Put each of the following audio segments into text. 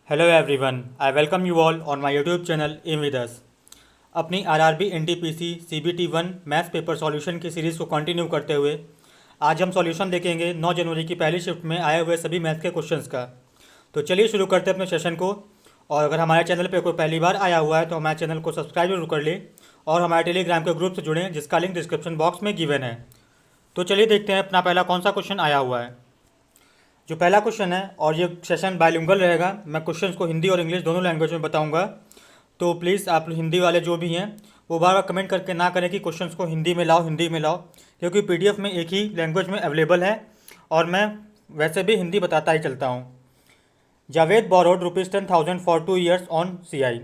Hello everyone, I welcome you all on my YouTube channel M with us. अपनी RRB NTPC CBT 1 maths paper solution की series को continue करते हुए आज हम सॉल्यूशन देखेंगे 9 जनवरी की पहली शिफ्ट में आए हुए सभी मैथ्स के क्वेश्चंस का। तो चलिए शुरू करते हैं अपने सेशन को। और अगर हमारे चैनल पर कोई पहली बार आया हुआ है तो हमारे चैनल को सब्सक्राइब जरूर कर ले और हमारे टेलीग्राम के ग्रुप से जुड़ें जिसका लिंक डिस्क्रिप्शन बॉक्स में गिवन है। तो चलिए देखते हैं अपना पहला कौन सा क्वेश्चन आया हुआ है। जो पहला क्वेश्चन है, और ये सेशन बायलिंगुअल रहेगा, मैं क्वेश्चंस को हिंदी और इंग्लिश दोनों लैंग्वेज में बताऊंगा। तो प्लीज़ आप हिंदी वाले जो भी हैं वो बार बार कमेंट करके ना करें कि क्वेश्चंस को हिंदी में लाओ हिंदी में लाओ, क्योंकि पीडीएफ में एक ही लैंग्वेज में अवेलेबल है और मैं वैसे भी हिंदी बताता ही चलता हूँ। Javed borrowed ₹10,000 for 2 years on CI,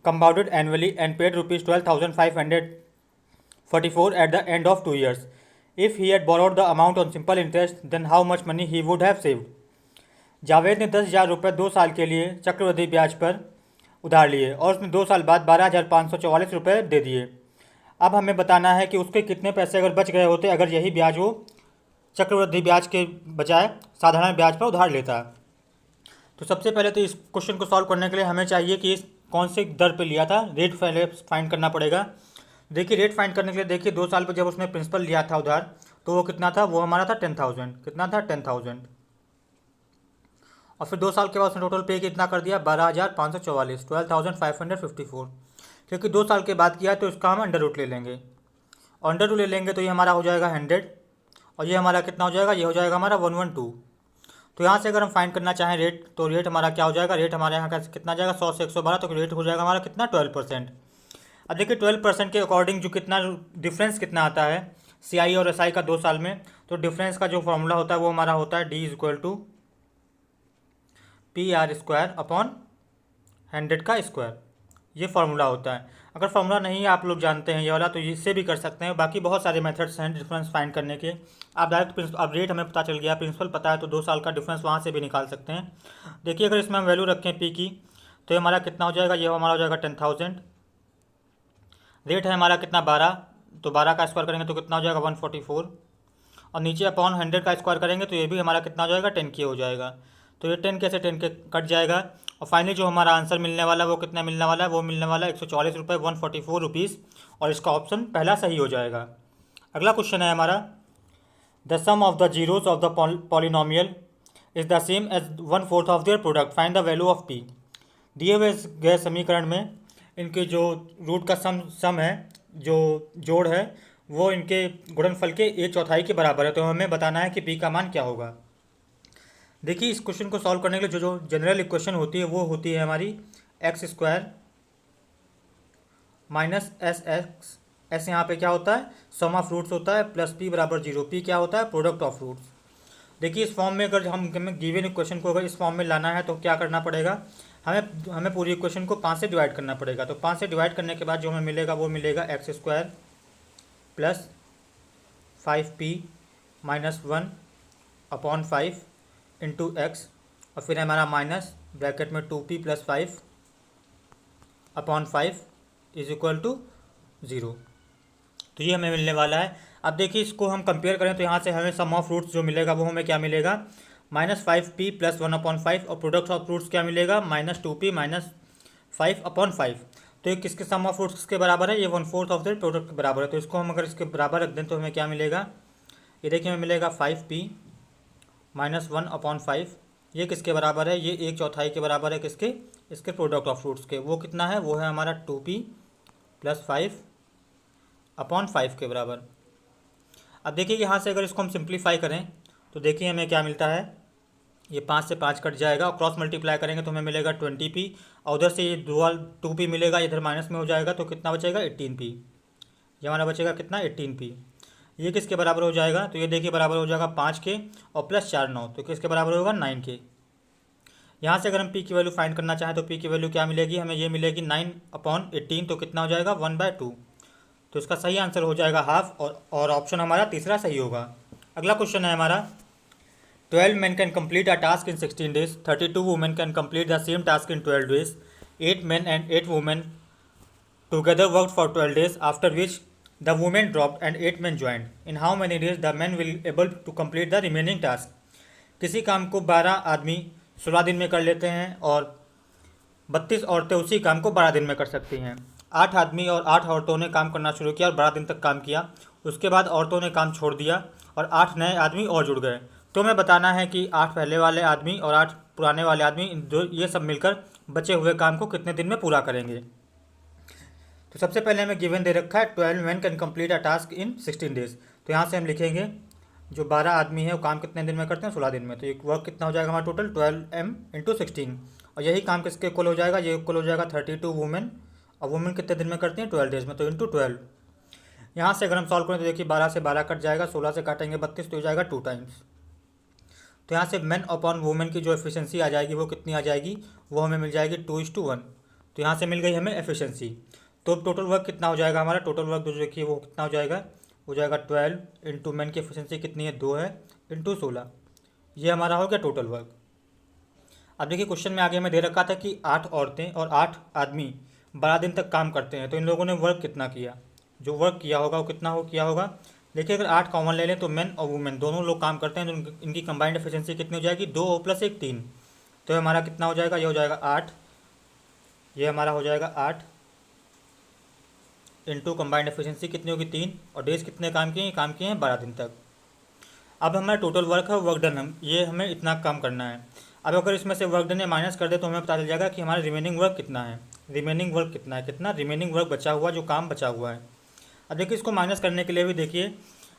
compounded annually and paid ₹12,544 at the end of 2 years. If he had borrowed the amount on simple interest, then how much money he would have saved? Javed ने 10,000 रुपये 2 साल के लिए चक्रवृद्धि ब्याज पर उधार लिए और उसने 2 साल बाद 12,544 रुपये दे दिए। अब हमें बताना है कि उसके कितने पैसे अगर बच गए होते अगर यही ब्याज वो चक्रवृद्धि ब्याज के बजाय साधारण ब्याज पर उधार लेता। तो सबसे पहले तो इस क्वेश्चन को सॉल्व करने के लिए हमें चाहिए कि इस कौन से दर पे लिया था, रेट पहले फाइंड करना पड़ेगा। देखिए, रेट फाइंड करने के लिए देखिए 2 साल पर जब उसने प्रिंसिपल लिया था उधार तो वो कितना था, वो हमारा था 10,000। कितना था, 10,000। और फिर 2 साल के बाद उसने टोटल पे कितना कर दिया, 12,544, 12,554। क्योंकि 2 साल के बाद किया तो इसका हम अंडर रूट ले लेंगे और अंडर रूट ले लेंगे तो ये हमारा हो जाएगा 100 और ये हमारा कितना हो जाएगा, ये हो जाएगा हमारा 112। तो यहाँ से अगर हम फाइंड करना चाहें रेट, तो रेट हमारा क्या हो जाएगा, रेट हमारे यहाँ का कितना जाएगा, 100 से 112, तो रेट हो जाएगा हमारा कितना, 12%। अब देखिए 12% के अकॉर्डिंग जो कितना डिफरेंस कितना आता है CI और SI का 2 साल में, तो डिफरेंस का जो फॉर्मूला होता है वो हमारा होता है D=PR² अपॉन 100 का स्क्वायर। ये फार्मूला होता है। अगर फार्मूला नहीं आप लोग जानते हैं ये वाला तो इससे भी कर सकते हैं। बाकी बहुत सारे मेथड्स हैं डिफरेंस फाइंड करने के। आप डायरेक्ट अब रेट हमें पता चल गया, प्रिंसिपल पता है, तो 2 साल का डिफरेंस वहाँ से भी निकाल सकते हैं। देखिए अगर इसमें हम वैल्यू रखें P की तो ये हमारा कितना हो जाएगा, ये हमारा हो जाएगा 10,000। रेट है हमारा कितना, 12, तो 12 का स्क्वायर करेंगे तो कितना हो जाएगा, 144। और नीचे अपॉन 100 का स्क्वायर करेंगे तो ये भी हमारा कितना हो जाएगा, 10 के हो जाएगा। तो ये 10 के से 10 के कट जाएगा और फाइनली जो हमारा आंसर मिलने वाला है वो कितना मिलने वाला है, वो मिलने वाला है 144 रुपये, 144 रुपीज़। और इसका ऑप्शन पहला सही हो जाएगा। अगला क्वेश्चन है हमारा, the sum of the zeros of the polynomial is the same as 1/4 of their product, find the value of P। दिए हुए गए समीकरण में इनके जो रूट का सम है, जो जोड़ है, वो इनके गुणनफल के 1/4 के बराबर है। तो हमें बताना है कि P का मान क्या होगा। देखिए इस क्वेश्चन को सॉल्व करने के लिए जो जनरल इक्वेशन होती है वो होती है हमारी x² माइनस एस यहाँ पे क्या होता है, सम ऑफ रूट्स होता है, प्लस P बराबर 0। P क्या होता है, प्रोडक्ट ऑफ रूट्स। देखिए इस फॉर्म में अगर हमें गिवन इक्वेशन को अगर इस फॉर्म में लाना है तो क्या करना पड़ेगा, हमें पूरी इक्वेशन को 5 से डिवाइड करना पड़ेगा। तो 5 से डिवाइड करने के बाद जो हमें मिलेगा वो मिलेगा x² plus 5P minus 1 upon 5 into X, और फिर हमारा माइनस ब्रैकेट में 2P plus 5 upon 5 is equal to 0। तो ये हमें मिलने वाला है। अब देखिए इसको हम कंपेयर करें तो यहाँ से हमें सम ऑफ रूट्स जो मिलेगा वो हमें क्या मिलेगा, -5P प्लस 1 अपॉन 5, और प्रोडक्ट ऑफ रूट्स क्या मिलेगा, -2P माइनस 5 अपॉन 5। तो ये किसके सम ऑफ रूट्स किसके बराबर है, ये 1/4 ऑफ द प्रोडक्ट के बराबर है। तो इसको हम अगर इसके बराबर रख दें तो हमें क्या मिलेगा, ये देखिए हमें मिलेगा 5P माइनस 1 अपॉन 5। ये किसके बराबर है, ये 1/4 के बराबर है, किसके, इसके प्रोडक्ट ऑफ रूट्स के। वो कितना है, वो है हमारा 2P प्लस 5 अपॉन 5 के बराबर। अब देखिए यहाँ से अगर इसको हम सिंप्लीफाई करें तो देखिए हमें क्या मिलता है, ये 5 से 5 कट जाएगा और क्रॉस मल्टीप्लाई करेंगे तो हमें मिलेगा 20P, और उधर से ये 2P मिलेगा, इधर माइनस में हो जाएगा तो कितना बचेगा, 18P। ये हमारा बचेगा कितना, 18P। ये किसके बराबर हो जाएगा, तो ये देखिए बराबर हो जाएगा 5 के और प्लस 4 9, तो किसके बराबर होगा, 9 के। यहाँ से अगर हम P की वैल्यू फाइंड करना चाहें तो P की वैल्यू क्या मिलेगी, हमें ये मिलेगी 9 अपॉन 18, तो कितना हो जाएगा, 1/2। तो इसका सही आंसर हो जाएगा हाफ, और ऑप्शन हमारा तीसरा सही होगा। अगला क्वेश्चन है हमारा, 12 men can complete a task in 16 days, 32 women can complete the same task in 12 days, 8 men and 8 women together worked for 12 days, after which the women dropped and 8 men joined. In how many days the men will able to complete the remaining task? किसी काम को 12 आदमी 16 दिन में कर लेते हैं और 32 औरतें उसी काम को 12 दिन में कर सकती हैं। 8 आदमी और 8 औरतों ने काम करना शुरू किया और 12 दिन तक काम किया। उसके बाद औरतों ने काम छोड़ दिया और 8 नए आदमी और जुड़ गए। तो हमें बताना है कि 8 पहले वाले आदमी और 8 पुराने वाले आदमी ये सब मिलकर बचे हुए काम को कितने दिन में पूरा करेंगे। तो सबसे पहले हमें गिवन दे रखा है 12 man can complete a task in 16 days. तो यहाँ से हम लिखेंगे जो 12 आदमी है वो काम कितने दिन में करते हैं, 16 दिन में। तो ये वर्क कितना हो जाएगा हमारा टोटल 12m इंटू 16। और यही काम किसके इक्वल हो जाएगा, ये इक्वल हो जाएगा 32 वुमेन। और वुमेन कितने दिन में करती हैं, 12 डेज में, तो इंटू 12। यहाँ से अगर हम सॉल्व करें तो देखिए 12 से 12 कट जाएगा, 16 से काटेंगे 32 तो हो जाएगा 2 टाइम्स। तो यहाँ से मैन अपॉन वुमेन की जो एफिशिएंसी आ जाएगी वो कितनी आ जाएगी, वो हमें मिल जाएगी 2:1। तो यहाँ से मिल गई हमें एफिशिएंसी। तो टोटल वर्क कितना हो जाएगा हमारा, टोटल वर्क जो देखिए वो कितना हो जाएगा 12 इंटू मैन की एफिशिएंसी कितनी है, 2 है, इंटू 16। ये हमारा हो गया टोटल वर्क। अब देखिए क्वेश्चन में आगे हमें दे रखा था कि 8 औरतें और 8 आदमी 12 दिन तक काम करते हैं। तो इन लोगों ने वर्क कितना किया, जो वर्क किया होगा वो कितना हो किया होगा। देखिए अगर 8 कॉमन ले लें तो मैन और वुमेन दोनों लोग काम करते हैं, तो इनकी कंबाइंड एफिशिएंसी कितनी हो जाएगी, 2 + 1 3। तो हमारा कितना हो जाएगा, ये हो जाएगा 8, ये हमारा हो जाएगा 8 इंटू कंबाइंड एफिशिएंसी कितनी होगी 3। और डेज कितने काम किए हैं 12 दिन तक। अब हमारा टोटल वर्क है, वर्क डन, हम ये हमें इतना काम करना है। अब अगर इसमें से वर्क डन या माइनस कर दे तो हमें पता चल जाएगा कि हमारा रिमेनिंग वर्क कितना है। रिमेनिंग वर्क कितना है, कितना रिमेनिंग वर्क बचा हुआ, जो काम बचा हुआ है। अब देखिए इसको माइनस करने के लिए भी देखिए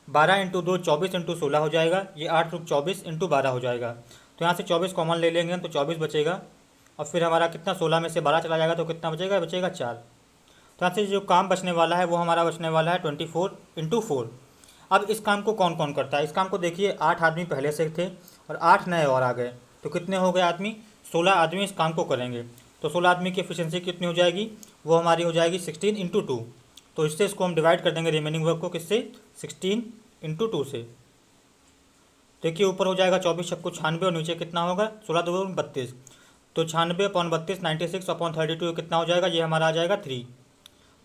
12 इंटू 2 24 इंटू 16 हो जाएगा, ये 8 × 24 इंटू 12 हो जाएगा। तो यहाँ से 24 कॉमन ले लेंगे तो 24 बचेगा। और फिर हमारा कितना 16 में से 12 चला जाएगा तो कितना बचेगा, बचेगा 4। तो यहाँ से जो काम बचने वाला है वो हमारा बचने वाला है 24 इंटू 4। अब इस काम को कौन कौन करता है, इस काम को देखिए 8 आदमी पहले से थे और 8 नए और आ गए। तो कितने हो गए आदमी, 16 आदमी इस काम को करेंगे। तो 16 आदमी की एफिशिएंसी कितनी हो जाएगी, वो हमारी हो जाएगी 16 इंटू 2। तो इससे इसको हम डिवाइड कर देंगे रिमेनिंग वर्क को, किससे, 16 इंटू 2 से। देखिए ऊपर हो जाएगा 24 छक्को 96 और नीचे कितना होगा 16 2 32। तो 96/32 96/32 कितना हो जाएगा, ये हमारा आ जाएगा 3।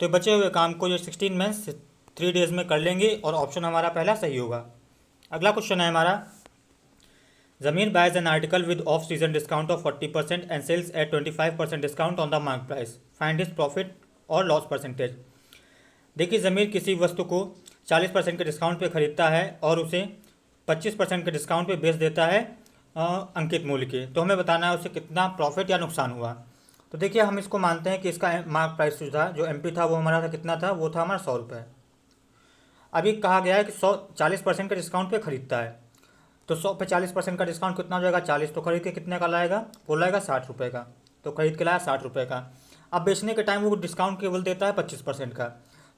तो बचे हुए काम को ये 16 में 3 डेज में कर लेंगे और ऑप्शन हमारा पहला सही होगा। अगला क्वेश्चन है हमारा, Zameer buys an article with off season discount of 40% and sells at 25% discount on the mark price, find his profit और लॉस परसेंटेज। देखिए ज़मीर किसी वस्तु को 40% के डिस्काउंट पे ख़रीदता है और उसे 25% के डिस्काउंट पे बेच देता है अंकित मूल्य के। तो हमें बताना है उसे कितना प्रॉफिट या नुकसान हुआ। तो देखिए हम इसको मानते हैं कि इसका मार्क प्राइस जो था, जो एमपी था वो हमारा था कितना था, वो था हमारा 100 रुपये। अभी कहा गया है कि 40% के डिस्काउंट पे ख़रीदता है। तो 100 पे 40% का डिस्काउंट कितना हो जाएगा, 40। तो खरीद के कितने का लाएगा, वो लाएगा 60 रुपये का। तो खरीद के लाया 60 रुपये का। अब बेचने के टाइम वो डिस्काउंट केवल देता है 25% का।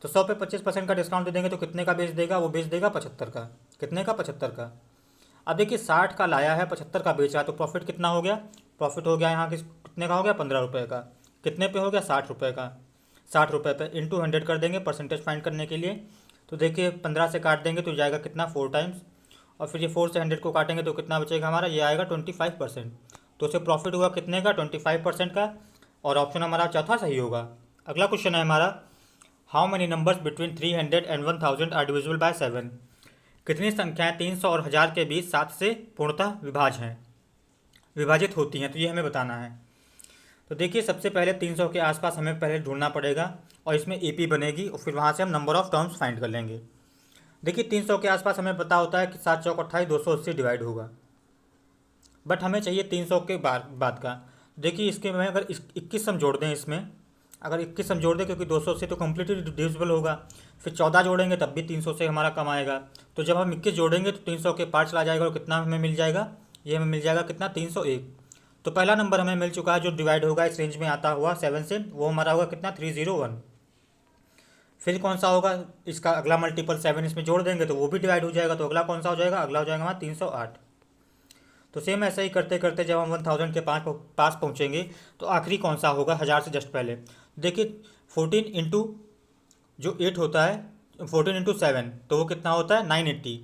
तो 100 पे 25% का डिस्काउंट दे देंगे तो कितने का बेच देगा, वो बेच देगा 75 का। कितने का, 75 का। अब देखिए 60 का लाया है, 75 का बेच रहा है, तो प्रॉफिट कितना हो गया, प्रॉफिट हो गया यहाँ कितने का हो गया, 15 रुपये का। कितने पे हो गया, 60 रुपये का। 60 रुपये पे इंटू 100 कर देंगे परसेंटेज फाइंड करने के लिए। तो देखिए 15 से काट देंगे तो जाएगा कितना, 4 टाइम्स। और फिर ये 4 से 100 को काटेंगे तो कितना बचेगा हमारा, ये आएगा 25%। तो उसे प्रॉफिट हुआ कितने का, 25% का। और ऑप्शन हमारा चौथा सही होगा। अगला क्वेश्चन है हमारा, how many numbers between 300 and 1000 are divisible by 7। कितनी संख्याएं 300 और 1000 के बीच 7 से पूर्णतः विभाजित होती हैं। तो ये हमें बताना है। तो देखिए सबसे पहले 300 के आसपास हमें पहले ढूंढना पड़ेगा और इसमें एपी बनेगी और फिर वहाँ से हम नंबर ऑफ टर्म्स फाइंड कर लेंगे। देखिए 300 के आसपास हमें पता होता है कि 7 चौक 28 280 डिवाइड होगा, बट हमें चाहिए 300 के बाद का। देखिए इसके में अगर 21 हम जोड़ दें, इसमें अगर 21 हम जोड़ दें क्योंकि 200 से तो कम्प्लीटली डिविजिबल होगा, फिर 14 जोड़ेंगे तब भी 300 से हमारा कम आएगा। तो जब हम 21 जोड़ेंगे तो 300 के पार चला जाएगा और कितना हमें मिल जाएगा, ये हमें मिल जाएगा कितना, 301। तो पहला नंबर हमें मिल चुका है जो डिवाइड होगा इस रेंज में आता हुआ 7 से, वो हमारा होगा कितना, 301। फिर कौन सा होगा, इसका अगला मल्टीपल 7 इसमें जोड़ देंगे तो वो भी डिवाइड हो जाएगा। तो अगला कौन सा हो जाएगा, अगला हो जाएगा हमारा 308। तो सेम ऐसा ही करते करते जब हम 1000 के पास पहुँचेंगे तो आखिरी कौन सा होगा, 1000 से जस्ट पहले। देखिए 14 इंटू जो 8 होता है, 14 इंटू 7 तो वो कितना होता है, 980।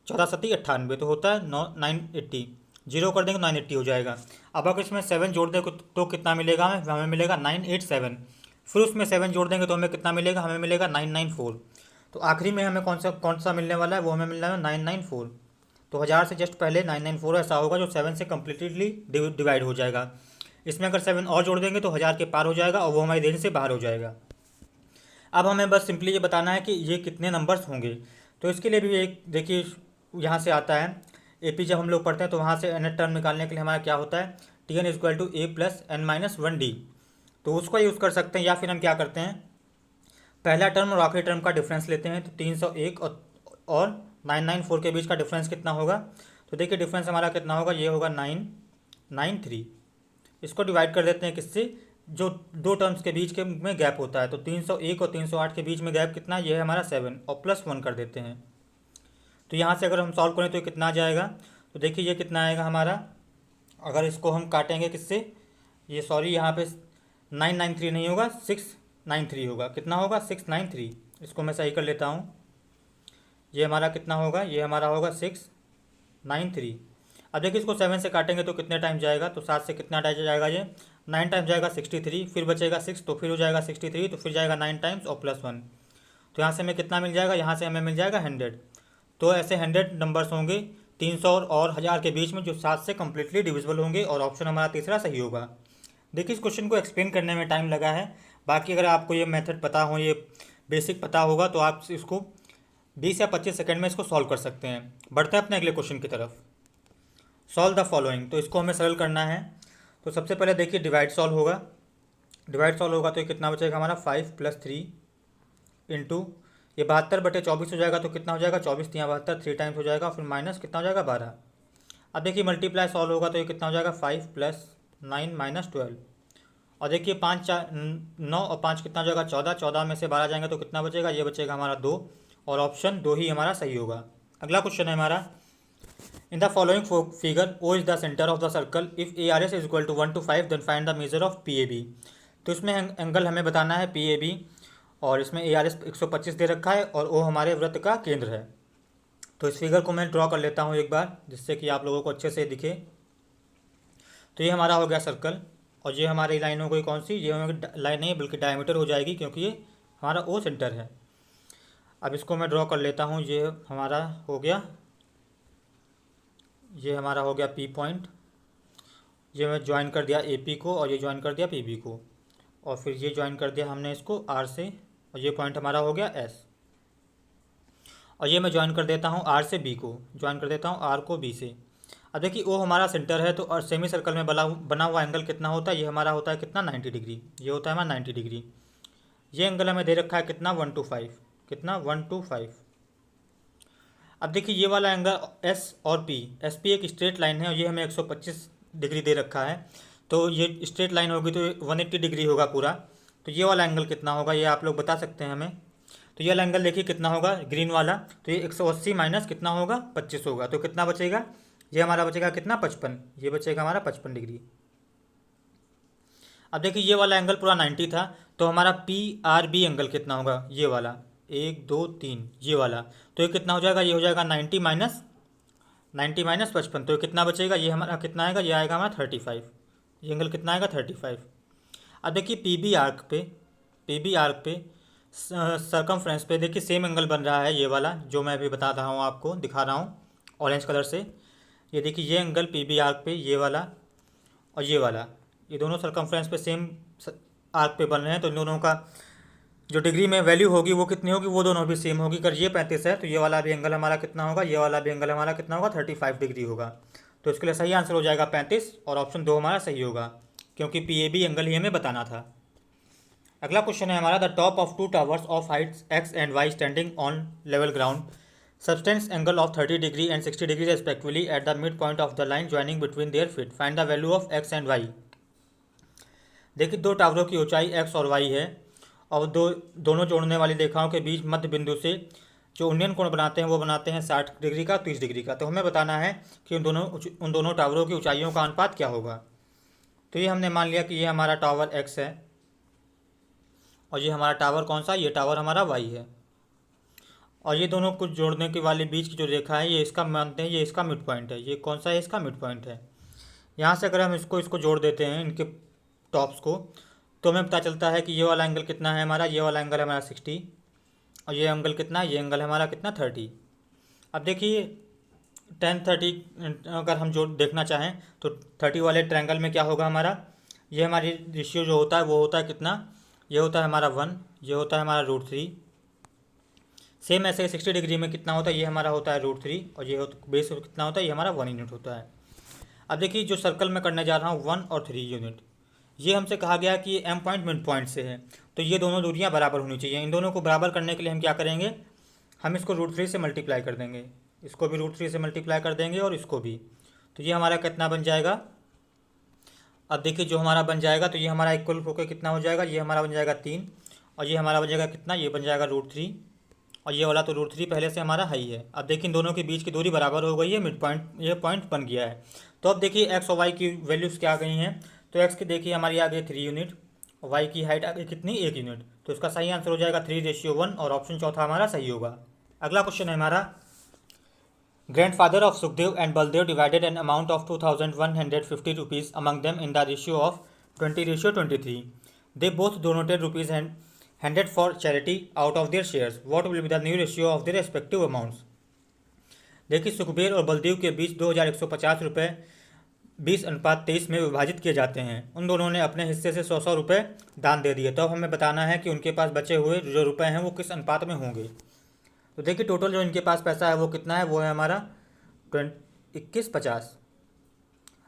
14 7 98 तो होता है 980। जीरो कर देंगे 980 हो जाएगा। अब अगर इसमें 7 जोड़ दें तो कितना मिलेगा हमें मिलेगा 987। फिर उसमें 7 जोड़ देंगे तो हमें कितना मिलेगा, हमें मिलेगा 994। तो आखिरी में हमें कौन सा मिलने वाला है, वो हमें मिलना है 994। तो 1000 से जस्ट पहले 994 ऐसा होगा जो 7 से कम्प्लीटली डिवाइड हो जाएगा। इसमें अगर 7 और जोड़ देंगे तो 1000 के पार हो जाएगा और वो हमारी रेंज से बाहर हो जाएगा। अब हमें बस सिंपली ये बताना है कि ये कितने नंबर्स होंगे। तो इसके लिए भी एक देखिए यहाँ से आता है, एपी जब हम लोग पढ़ते हैं तो वहाँ से एन टर्म निकालने के लिए हमारा क्या होता है, T N equal to A plus N minus one D. तो उसको यूज़ कर सकते हैं, या फिर हम क्या करते हैं, पहला टर्म और आखिरी टर्म का डिफरेंस लेते हैं। तो 301 और 994 के बीच का डिफरेंस कितना होगा, तो देखिए डिफरेंस हमारा कितना होगा, ये होगा 993। इसको डिवाइड कर देते हैं किससे, जो दो टर्म्स के बीच के में गैप होता है। तो 301 और 308 के बीच में गैप कितना, ये है हमारा 7 और प्लस 1 कर देते हैं। तो यहाँ से अगर हम सॉल्व करें तो ये कितना आ जाएगा, तो देखिए ये कितना आएगा हमारा, अगर इसको हम काटेंगे किससे, ये सॉरी यहाँ पे 993 नहीं होगा, 693 होगा। कितना होगा, 693। इसको मैं सही कर लेता हूँ, ये हमारा कितना होगा, ये हमारा होगा 693। अब देखिए इसको 7 से काटेंगे तो कितने टाइम जाएगा, तो 7 से कितना टाइम जाएगा, ये 9 टाइम जाएगा 63, फिर बचेगा 6, तो फिर हो जाएगा 63, तो फिर जाएगा 9 टाइम्स और प्लस 1। तो यहाँ से हमें कितना मिल जाएगा, यहाँ से हमें मिल जाएगा 100। तो ऐसे 100 नंबर्स होंगे 300 और 1000 के बीच में जो 7 से कम्प्लीटली डिविजिबल होंगे, और ऑप्शन हमारा तीसरा सही होगा। देखिए इस क्वेश्चन को एक्सप्लेन करने में टाइम लगा है, बाकी अगर आपको ये मेथड पता हो, ये बेसिक पता होगा, तो आप इसको 20 या 25 सेकंड में इसको सॉल्व कर सकते हैं। बढ़ते हैं अपने अगले क्वेश्चन की तरफ। सॉल्व द फॉलोइंग, तो इसको हमें सरल करना है। तो सबसे पहले देखिए डिवाइड सॉल्व होगा, डिवाइड सॉल्व होगा तो ये कितना बचेगा हमारा 5 + 3 इंटू ये 72/24 हो जाएगा। तो कितना हो जाएगा, 24 × 72, 3 टाइम्स हो जाएगा, फिर माइनस कितना हो जाएगा 12। अब देखिए मल्टीप्लाई सॉल्व होगा तो ये कितना हो जाएगा 5 + 9 - 12। और देखिए 5 4 9 और 5 कितना हो जाएगा 14, 14 में से 12 जाएंगे तो कितना बचेगा, ये बचेगा हमारा 2, और ऑप्शन 2 ही हमारा सही होगा। अगला क्वेश्चन है हमारा, in the following figure O is the centre of the circle, if A R S is equal to 1 to 5 then find the measure of P A B. तो इसमें एंगल हमें बताना है पी ए बी, और इसमें ए R S 125 दे रखा है और ओ हमारे वृत्त का केंद्र है। तो इस फिगर को मैं ड्रॉ कर लेता हूँ एक बार, जिससे कि आप लोगों को अच्छे से दिखे। तो ये हमारा हो गया सर्कल, और ये हमारी लाइन हो गई कौन सी, ये हमारी लाइन नहीं बल्कि डायमीटर हो जाएगी, क्योंकि ये हमारा ओ सेंटर है। अब इसको मैं ड्रॉ कर लेता हूँ, ये हमारा हो गया, ये हमारा हो गया पी पॉइंट, ये मैं ज्वाइन कर दिया ए पी को, और ये ज्वाइन कर दिया पी बी को, और फिर ये ज्वाइन कर दिया हमने इसको आर से, और ये पॉइंट हमारा हो गया एस। और ये मैं ज्वाइन कर देता हूँ आर से बी को, ज्वाइन कर देता हूँ आर को बी से। अब देखिए ओ हमारा सेंटर है, तो और सेमी सर्कल में बना हुआ एंगल कितना होता है, ये हमारा होता है कितना 90 डिग्री, ये होता है हमारा 90 डिग्री। ये एंगल हमें दे रखा है कितना 1 to 5, कितना 1 to 5। अब देखिए ये वाला एंगल एस और पी, एस पी एक स्ट्रेट लाइन है और ये हमें 125 डिग्री दे रखा है, तो ये स्ट्रेट लाइन होगी तो 180 डिग्री होगा पूरा। तो ये वाला एंगल कितना होगा, ये आप लोग बता सकते हैं हमें। तो ये वाला एंगल देखिए कितना होगा, ग्रीन वाला, तो ये 180 माइनस कितना होगा 25 होगा, तो कितना बचेगा, ये हमारा बचेगा कितना 55, ये बचेगा हमारा 55 डिग्री। अब देखिए ये वाला एंगल पूरा 90 था, तो हमारा पी आर बी एंगल कितना होगा, ये वाला 1 2 3 ये वाला, तो ये कितना हो जाएगा, ये हो जाएगा 90 माइनस 55, तो कितना बचेगा, ये हमारा कितना आएगा, ये आएगा हमारा 35, ये एंगल कितना आएगा 35। अब देखिए पी बी आर्क पे सर्कमफ्रेंस पे देखिए सेम एंगल बन रहा है, ये वाला जो मैं अभी बता रहा हूँ आपको, दिखा रहा हूँ ऑरेंज कलर से। ये देखिए ये एंगल पी बी आर्क पे, ये वाला और ये वाला, ये दोनों सर्कमफ्रेंस पे सेम आर्क पे बन रहे हैं, तो इन दोनों का जो डिग्री में वैल्यू होगी वो कितनी होगी, वो दोनों भी सेम होगी। अगर ये 35 है तो ये वाला भी एंगल हमारा कितना होगा, ये वाला भी एंगल हमारा कितना होगा 35 डिग्री होगा। तो इसके लिए सही आंसर हो जाएगा 35, और ऑप्शन 2 हमारा सही होगा, क्योंकि पी ए बी एंगल ही हमें बताना था। अगला क्वेश्चन है हमारा, the top of 2 towers of heights X and Y standing on level ground subtends angle of 30 degree and 60 degree respectively at the midpoint of the line joining between their feet. Find the value of x and y. देखिए दो टावरों की ऊंचाई x और y है, और दोनों जोड़ने वाली रेखाओं के बीच मध्य बिंदु से जो उन्नयन कोण बनाते हैं वो बनाते हैं 60 डिग्री का, 30 डिग्री का। तो हमें बताना है कि उन दोनों टावरों की ऊंचाइयों का अनुपात क्या होगा। तो ये हमने मान लिया कि ये हमारा टावर x है, और ये हमारा टावर कौन सा, ये टावर हमारा y है, और ये दोनों कुछ जोड़ने के वाले बीच की जो रेखा है ये इसका मानते हैं, ये इसका मिड पॉइंट है। ये कौन सा है, इसका मिड पॉइंट है। यहाँ से अगर हम इसको जोड़ देते हैं इनके टॉप्स को, तो हमें पता चलता है कि ये वाला एंगल कितना है हमारा, ये वाला एंगल है हमारा 60, और ये एंगल कितना है, ये एंगल हमारा कितना 30। अब देखिए 10 30 अगर हम जो देखना चाहें तो 30 वाले ट्रायंगल में क्या होगा हमारा, ये हमारी रेशियो जो होता है वो होता है कितना, ये होता है हमारा 1, ये होता है हमारा √3। सेम ऐसे 60 डिग्री में कितना होता है, ये हमारा होता है √3, और ये बेस कितना होता है, ये हमारा 1 यूनिट होता है। अब देखिए जो सर्कल मैं करने जा रहा हूँ 1 और 3 यूनिट, ये हमसे कहा गया कि ये एम पॉइंट मिड पॉइंट से है, तो ये दोनों दूरियां बराबर होनी चाहिए। इन दोनों को बराबर करने के लिए हम क्या करेंगे, हम इसको √3 से मल्टीप्लाई कर देंगे, इसको भी √3 से मल्टीप्लाई कर देंगे और इसको भी। तो ये हमारा कितना बन जाएगा, अब देखिए जो हमारा बन जाएगा, तो ये हमारा इक्वल होकर कितना हो जाएगा, ये हमारा बन जाएगा 3, और ये हमारा बन जाएगा कितना, ये बन जाएगा √3, और ये वाला तो √3 पहले से हमारा हाई है। अब देखिए इन दोनों के बीच की दूरी बराबर हो गई है, मिड पॉइंट, ये पॉइंट बन गया है। तो अब देखिए एक्स और वाई की वैल्यूज़ क्या आ गई हैं, तो एक्स की देखिए हमारी आ गई 3 यूनिट, और वाई की हाइट आ गई कितनी, 1 यूनिट। तो इसका सही आंसर हो जाएगा 3:1, और ऑप्शन चौथा हमारा सही होगा। अगला क्वेश्चन है हमारा, grandfather of Sukhdev and Baldev divided an amount of 2150 rupees among them in the ratio of 20:23। They both donated rupees 100 for charity out of their shares. What will be the new ratio of their respective amounts. देखिए सुखबीर और बलदेव के बीच 2150 रुपये 20:23 में विभाजित किए जाते हैं। उन दोनों ने अपने हिस्से से 100 रुपये दान दे दिए। तो अब हमें बताना है कि उनके पास बचे हुए जो रुपए हैं वो किस अनुपात में होंगे। तो देखिए टोटल जो इनके पास पैसा है वो कितना है, वो है हमारा 2150।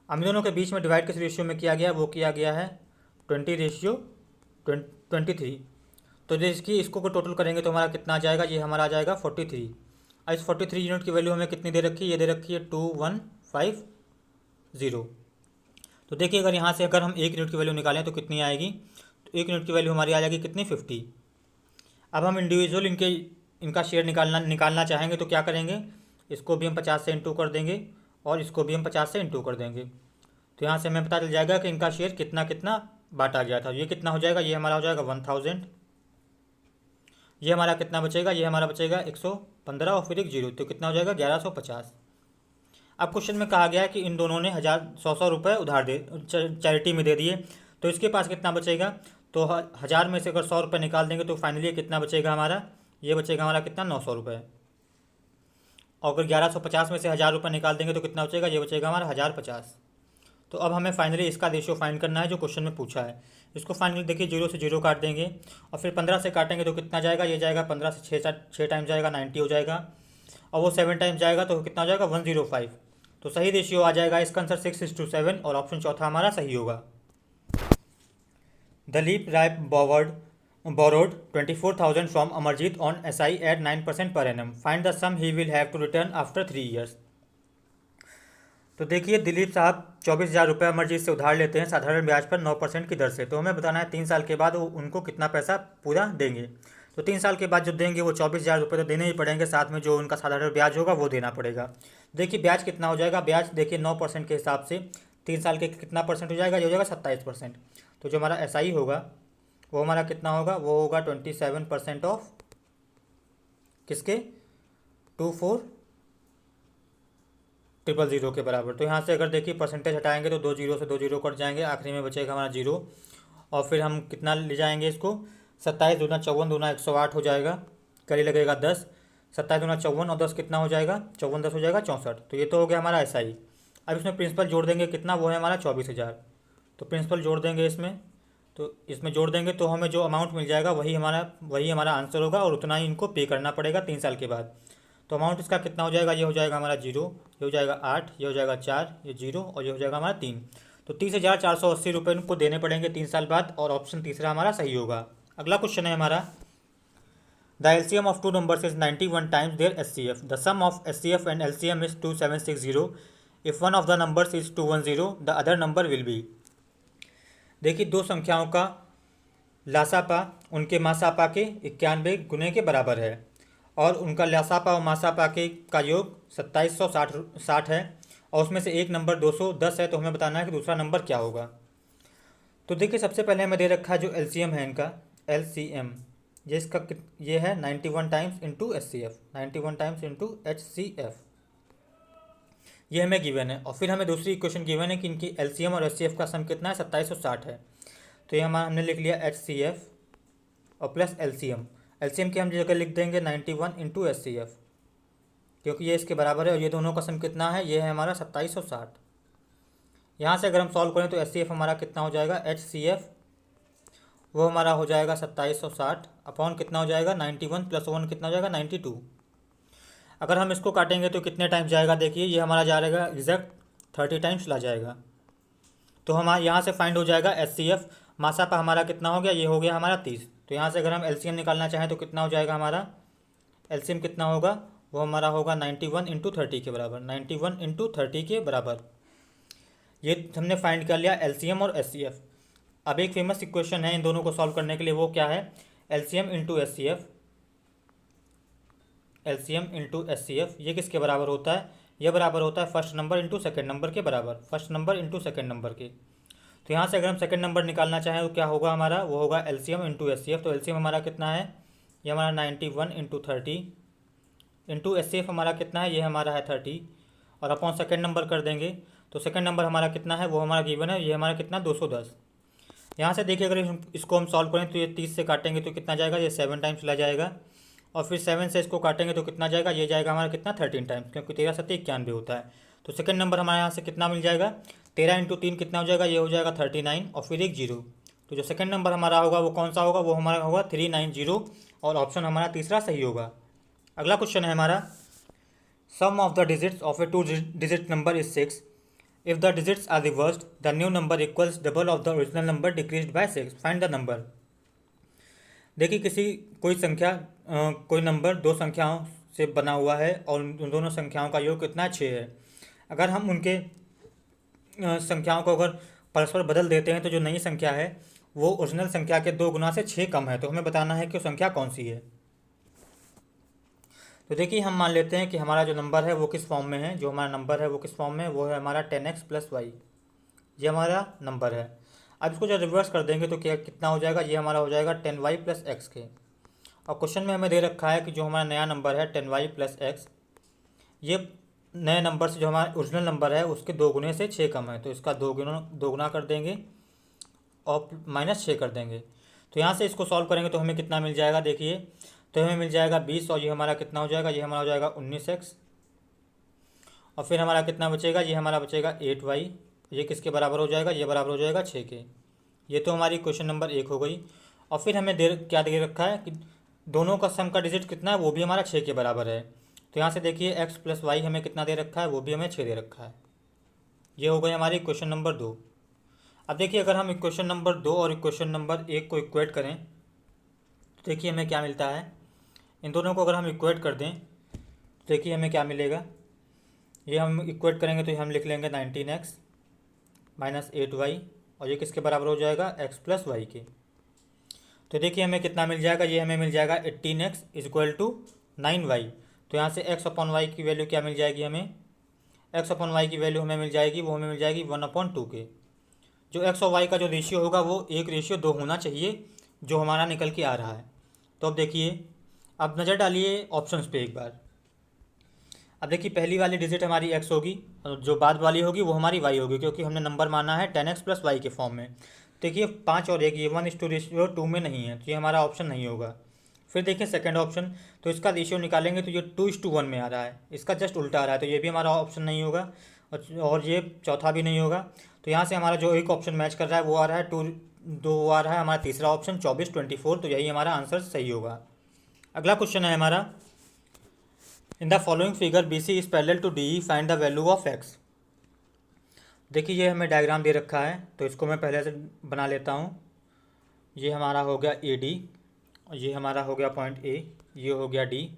हम दोनों के बीच में डिवाइड किस रेशियो में किया गया, वो किया गया है 20:23। तो जो इसको को टोटल करेंगे तो हमारा कितना आ जाएगा, ये हमारा आ जाएगा 43। अब इस 43 यूनिट की वैल्यू हमें कितनी दे रखी है, ये दे रखी है 2150। तो देखिए अगर यहाँ से अगर हम 1 यूनिट की वैल्यू निकालें तो कितनी आएगी, तो 1 यूनिट की वैल्यू हमारी आ जाएगी कितनी, 50। अब हम इंडिविजुअल इनका शेयर निकालना चाहेंगे तो क्या करेंगे, इसको भी हम 50 से इंटू कर देंगे और इसको भी हम 50 से इंटू कर देंगे। तो यहाँ से हमें पता चल जाएगा कि इनका शेयर कितना कितना बांटा गया था। ये कितना हो जाएगा, ये हमारा हो जाएगा 1000। ये हमारा कितना बचेगा, ये हमारा बचेगा 115 और फिर एक जीरो, तो कितना हो जाएगा 1150। अब क्वेश्चन में कहा गया है कि इन दोनों ने 100 रुपये उधार दे चैरिटी में दे दिए, तो इसके पास कितना बचेगा। तो 1000 में से अगर 100 रुपये निकाल देंगे तो फाइनली कितना बचेगा हमारा, ये बचेगा हमारा कितना 900 रुपये। और अगर 1150 में से 1000 रुपये निकाल देंगे तो कितना बचेगा, ये बचेगा हमारा 1050। तो अब हमें फाइनली इसका रेशियो फाइंड करना है जो क्वेश्चन में पूछा है। इसको फाइनली देखिए 0 से 0 काट देंगे और फिर 15 से काटेंगे तो कितना जाएगा, ये जाएगा 15 से 6 टाइम जाएगा 90 हो जाएगा, और वो 7 टाइम जाएगा तो कितना हो जाएगा 105। तो सही रेशियो आ जाएगा इसका आंसर 6:7, और ऑप्शन चौथा हमारा सही होगा। दलीप राय borrowed 24,000 from Amarjit on SI at 9% per annum. Find the sum he will have to return after 3 years. तो देखिए दिलीप साहब 24,000 रुपये अमरजीत से उधार लेते हैं साधारण ब्याज पर 9% की दर से। तो हमें बताना है 3 साल के बाद वो उनको कितना पैसा पूरा देंगे। तो 3 साल के बाद जो देंगे वो 24,000 रुपये तो देने ही पड़ेंगे, साथ में जो उनका साधारण ब्याज होगा वो देना पड़ेगा। देखिए ब्याज कितना हो जाएगा, ब्याज देखिए 9% के हिसाब से 3 साल के कितना परसेंट हो जाएगा, ये हो जाएगा 27%। तो जो हमारा SI होगा वो हमारा कितना होगा, वो होगा 27% ऑफ किसके, 24,000 के बराबर। तो यहाँ से अगर देखिए परसेंटेज हटाएंगे तो 2 जीरो से 2 जीरो कट जाएंगे, आखिरी में बचेगा हमारा 0। और फिर हम कितना ले जाएंगे इसको, 27 दूना 54 दूना 108 हो जाएगा, करी लगेगा 10, 27 दूना 54 और 10 कितना हो जाएगा, 54 10 हो जाएगा 64। तो ये तो हो गया हमारा SI। अब इसमें प्रिंसिपल जोड़ देंगे कितना, वो है हमारा 24,000। तो प्रिंसिपल जोड़ देंगे इसमें, तो इसमें जोड़ देंगे तो हमें जो अमाउंट मिल जाएगा वही हमारा आंसर होगा, और उतना ही इनको पे करना पड़ेगा 3 साल के बाद। तो अमाउंट इसका कितना हो जाएगा, ये हो जाएगा हमारा 0, ये हो जाएगा 8, ये हो जाएगा 4, ये 0 और ये हो जाएगा हमारा 3। तो 30,480 रुपये इनको देने पड़ेंगे 3 साल बाद, और ऑप्शन तीसरा हमारा सही होगा। अगला क्वेश्चन है हमारा, the LCM of two numbers is 91 times their SCF। The sum of SCF and LCM is 2760। If one of the numbers is 210 the other number will be. देखिए दो संख्याओं का लासापा उनके मासापा के 91 गुने के बराबर है, और उनका लासापा और मासापा के का योग 2760 है, और उसमें से एक नंबर 210 है। तो हमें बताना है कि दूसरा नंबर क्या होगा। तो देखिए सबसे पहले हमें दे रखा है जो LCM है इनका, LCM ये है 91 times into SCF, 91 times into HCF, ये हमें गिवन है। और फिर हमें दूसरी इक्वेशन गिवन है कि इनकी LCM और HCF का सम कितना है, 2760 है। तो ये हमने लिख लिया HCF और प्लस LCM। LCM की हम जगह लिख देंगे 91 इंटू SCF, क्योंकि ये इसके बराबर है, और ये दोनों का सम कितना है, ये है हमारा 2760। यहाँ से अगर हम सॉल्व करें तो एच सी एफ हमारा कितना हो जाएगा, एच सी एफ वो हमारा हो जाएगा 2760 अपॉन कितना हो जाएगा 91 प्लस 1 कितना हो जाएगा 92। अगर हम इसको काटेंगे तो कितने टाइम्स जाएगा, देखिए ये हमारा जाएगा एग्जैक्ट 30 टाइम्स ला जाएगा। तो हम यहाँ से फाइंड हो जाएगा एच सी एफ, मासा पर हमारा कितना हो गया, ये हो गया हमारा 30। तो यहाँ से अगर हम एलसीएम निकालना चाहें तो कितना हो जाएगा हमारा, एलसीएम कितना होगा, वो हमारा होगा 91 इंटू 30 के बराबर, 91 इंटू 30 के बराबर। ये हमने फाइंड कर लिया एलसीएम और एचसीएफ। अब एक फेमस इक्वेशन है इन दोनों को सॉल्व करने के लिए, वो क्या है, LCM into HCF, LCM into HCF ये किसके बराबर होता है, ये बराबर होता है first number into second number के बराबर, first number into second number के। तो यहाँ से अगर हम सेकेंड नंबर निकालना चाहें तो क्या होगा हमारा, वो होगा एलसीएम इंटू एचसीएफ। तो एलसीएम हमारा कितना है, ये हमारा 91 इंटू 30 इंटू एचसीएफ हमारा कितना है, ये हमारा है 30 और अपॉन सेकेंड नंबर कर देंगे। तो सेकेंड नंबर हमारा कितना है, वो हमारा गिवन है, ये हमारा कितना 210। यहाँ से देखिए अगर इसको हम सॉल्व करें तो ये 30 से काटेंगे तो कितना जाएगा, ये 7 टाइम्स चला जाएगा और फिर 7 से इसको काटेंगे तो कितना जाएगा, ये जाएगा हमारा कितना 13 टाइम्स, क्योंकि 13 7 91 होता है। तो सेकंड नंबर हमारे यहाँ से कितना मिल जाएगा, 13 इंटू 3 कितना हो जाएगा, ये हो जाएगा 39 और फिर एक जीरो। तो जो सेकंड नंबर हमारा होगा वो कौन सा होगा, वो हमारा होगा 390 और ऑप्शन हमारा तीसरा सही होगा। अगला क्वेश्चन है हमारा, sum of the digits of a 2 digit number is 6। If the digits are reversed the new number equals double of the original number decreased by 6, find the number. देखिए किसी कोई संख्या कोई नंबर दो संख्याओं से बना हुआ है और उन दोनों संख्याओं का योग कितना 6 है। अगर हम उनके संख्याओं को अगर परस्पर बदल देते हैं तो जो नई संख्या है वो ओरिजिनल संख्या के 2 गुना से 6 कम है। तो हमें बताना है कि वो संख्या कौन सी है। तो देखिए हम मान लेते हैं कि हमारा जो नंबर है वो किस फॉर्म में है, जो हमारा नंबर है वो किस फॉर्म में है, वो है हमारा 10x प्लस वाई, ये हमारा नंबर है। अब इसको जब रिवर्स कर देंगे तो क्या कितना हो जाएगा, ये हमारा हो जाएगा 10y प्लस एक्स के। और क्वेश्चन में हमें दे रखा है कि जो हमारा नया नंबर है 10y प्लस एक्स, ये नए नंबर से जो हमारा ओरिजिनल नंबर है उसके 2 गुने से 6 कम है। तो इसका 2 गुना कर देंगे और -6 कर देंगे। तो यहाँ से इसको सॉल्व करेंगे तो हमें कितना मिल जाएगा, देखिए तो हमें मिल जाएगा 20 और ये हमारा कितना हो जाएगा, ये हमारा हो जाएगा 19x और फिर हमारा कितना बचेगा, ये हमारा बचेगा 8y। ये किसके बराबर हो जाएगा, ये बराबर हो जाएगा 6 के। ये तो हमारी क्वेश्चन नंबर 1 हो गई। और फिर हमें क्या दे रखा है कि दोनों का सम का डिजिट कितना है, वो भी हमारा 6 के बराबर है। तो यहाँ से देखिए x प्लस वाई हमें कितना दे रखा है, वो भी हमें 6 दे रखा है। ये हो गई हमारी क्वेश्चन नंबर 2। अब देखिए अगर हम इक्वेशन नंबर 2 और इक्वेशन नंबर 1 को इक्वेट करें तो देखिए हमें क्या मिलता है। इन दोनों को अगर हम इक्वेट कर दें तो देखिए हमें क्या मिलेगा, ये हम इक्वेट करेंगे तो हम लिख लेंगे 19x माइनस 8y और ये किसके बराबर हो जाएगा, x प्लस वाई के। तो देखिए हमें कितना मिल जाएगा, ये हमें मिल जाएगा 18x is equal to 9y। तो यहाँ से x अपॉन वाई की वैल्यू क्या मिल जाएगी हमें, x अपॉन वाई की वैल्यू हमें मिल जाएगी, वो हमें मिल जाएगी 1/2 के। जो x और y का जो रेशियो होगा वो 1:2 होना चाहिए, जो हमारा निकल के आ रहा है। तो अब देखिए, अब नज़र डालिए ऑप्शंस पे एक बार। अब देखिए पहली वाली डिजिट हमारी x होगी और जो बाद वाली होगी वो हमारी y होगी, क्योंकि हमने नंबर माना है 10x प्लस वाई के फॉर्म में। देखिए 5 और 1 ये 1:2 में नहीं है, तो ये हमारा ऑप्शन नहीं होगा। फिर देखिए सेकंड ऑप्शन, तो इसका रेशियो निकालेंगे तो ये 2:1 में आ रहा है, इसका जस्ट उल्टा आ रहा है, तो ये भी हमारा ऑप्शन नहीं होगा और ये चौथा भी नहीं होगा। तो यहाँ से हमारा जो एक ऑप्शन मैच कर रहा है वो आ रहा है 2 आ रहा है हमारा तीसरा ऑप्शन 24/24। तो यही हमारा आंसर सही होगा। अगला क्वेश्चन है हमारा, in the following figure B C is parallel to D, find the value of X. देखिए ये हमें डायग्राम दे रखा है तो इसको मैं पहले से बना लेता हूँ। ये हमारा हो गया ए डी और ये हमारा हो गया पॉइंट ए, ये हो गया डी,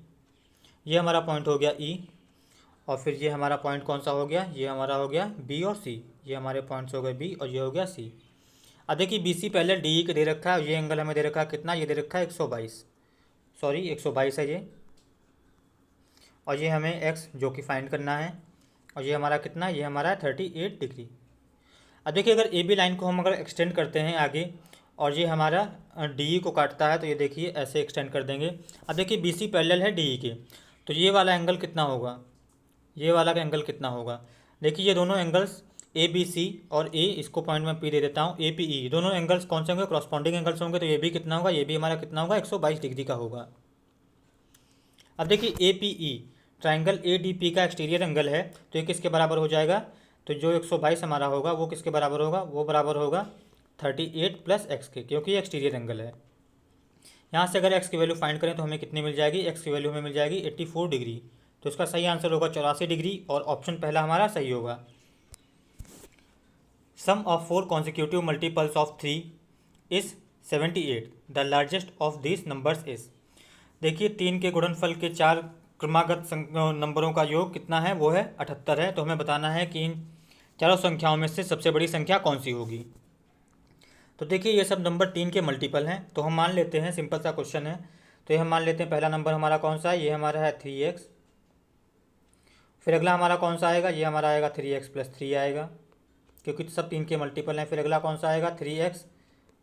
ये हमारा पॉइंट हो गया ई और फिर ये हमारा पॉइंट कौन सा हो गया, ये हमारा हो गया बी और सी। ये हमारे पॉइंट्स हो गए बी और ये हो गया सी। अब देखिए बी सी पहले डी के दे रखा है और ये एंगल हमें दे रखा है कितना, ये दे रखा है 122, सॉरी 122 है ये, और ये हमें एक्स जो कि फाइंड करना है और ये हमारा कितना, ये हमारा है 38 डिग्री। अब देखिए अगर ए बी लाइन को हम अगर एक्सटेंड करते हैं आगे और ये हमारा डी को काटता है तो ये देखिए ऐसे एक्सटेंड कर देंगे। अब देखिए बी सी पैरेलल है डी के, तो ये वाला एंगल कितना होगा, ये वाला का एंगल कितना होगा। देखिए ये दोनों एंगल्स ए बी सी और ए, इसको पॉइंट में पी दे देता हूँ, ए पी ई, दोनों एंगल्स कौन से होंगे, क्रॉसपॉन्डिंग एंगल्स होंगे। तो ये भी कितना होगा, ये भी हमारा कितना होगा 122 डिग्री का होगा। अब देखिए A P E triangle A D P का एक्सटीरियर एंगल है, तो ये किसके बराबर हो जाएगा, तो जो 122 हमारा होगा वो किसके बराबर होगा, वो बराबर होगा 38 प्लस एक्स के, क्योंकि ये एक्सटीरियर एंगल है। यहाँ से अगर एक्स की वैल्यू फाइंड करें तो हमें कितनी मिल जाएगी, एक्स की वैल्यू हमें मिल जाएगी 84 डिग्री। तो इसका सही आंसर होगा 84 डिग्री और ऑप्शन पहला हमारा सही होगा। Sum of 4 consecutive multiples of 3 is 78, the largest of this numbers is. देखिए 3 के गुणनफल के 4 क्रमागत नंबरों का योग कितना है, वो है 78 है। तो हमें बताना है कि इन चारों संख्याओं में से सबसे बड़ी संख्या कौन सी होगी। तो देखिए ये सब नंबर 3 के मल्टीपल हैं, तो हम मान लेते हैं, सिंपल सा क्वेश्चन है। तो ये हम मान लेते हैं पहला नंबर हमारा कौन सा है, ये हमारा है 3x। फिर अगला हमारा कौन सा आएगा, ये हमारा आएगा 3x प्लस 3 आएगा, क्योंकि सब 3 के मल्टीपल हैं। फिर अगला कौन सा आएगा, 3x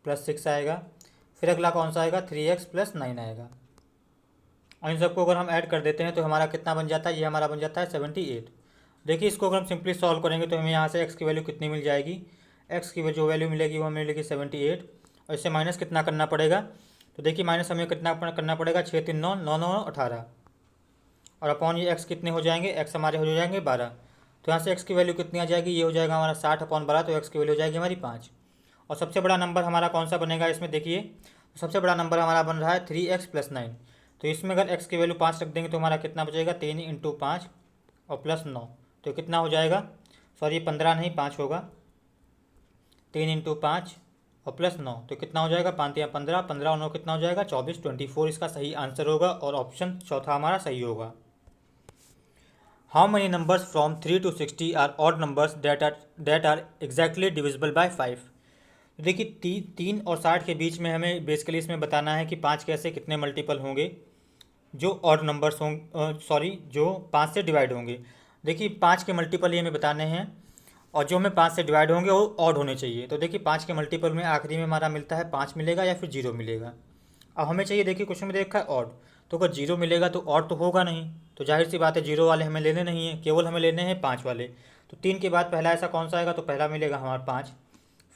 प्लस 6 आएगा। फिर अगला कौन सा आएगा, 3x प्लस 9 आएगा। और इन सबको अगर हम ऐड कर देते हैं तो हमारा कितना बन जाता है, ये हमारा बन जाता है 78। देखिए इसको अगर हम सिंपली सॉल्व करेंगे तो हमें यहाँ से x की वैल्यू कितनी मिल जाएगी, x की जो वैल्यू मिलेगी वो मिलेगी 78। और इससे माइनस कितना करना पड़ेगा, तो देखिए माइनस हमें कितना करना पड़ेगा, 6 3 9 9 9 18। और अपॉन ये x कितने हो जाएंगे, x हमारे हो जाएंगे 12। तो यहाँ से x की वैल्यू कितनी आ जाएगी, ये हो जाएगा हमारा 60/12। तो x की वैल्यू हो जाएगी हमारी 5। और सबसे बड़ा नंबर हमारा कौन सा बनेगा इसमें, देखिए तो सबसे बड़ा नंबर हमारा बन रहा है 3x प्लस 9। तो इसमें अगर x की वैल्यू 5 रख देंगे तो हमारा कितना बचेगा, 3 × 5 और प्लस 9। तो कितना हो जाएगा, सॉरी 15 नहीं 5 होगा, 3 × 5 और प्लस 9। तो कितना हो जाएगा, 5 या 15, 15 और 9 कितना हो जाएगा 24, 24 इसका सही आंसर होगा और ऑप्शन चौथा हमारा सही होगा। How many numbers from 3 to 60 are odd numbers that are exactly divisible by 5। देखिए 3 और 60 के बीच में हमें बेसिकली इसमें बताना है कि 5 के ऐसे कितने मल्टीपल होंगे जो ऑड नंबर्स होंगे, सॉरी जो 5 से डिवाइड होंगे। देखिए 5 के मल्टीपल ये हमें बताने हैं और जो हमें 5 से डिवाइड होंगे वो ऑड होने चाहिए। तो देखिए 5 के मल्टीपल में आखिरी में हमारा मिलता है 5 मिलेगा या फिर 0 मिलेगा। अब हमें चाहिए, देखिए क्वेश्चन में देखा है ऑड, तो अगर 0 मिलेगा तो ऑड तो होगा नहीं, तो जाहिर सी बात है 0 वाले हमें लेने नहीं है, केवल हमें लेने हैं 5 वाले। तो 3 के बाद पहला ऐसा कौन सा आएगा, तो पहला मिलेगा हमारा 5,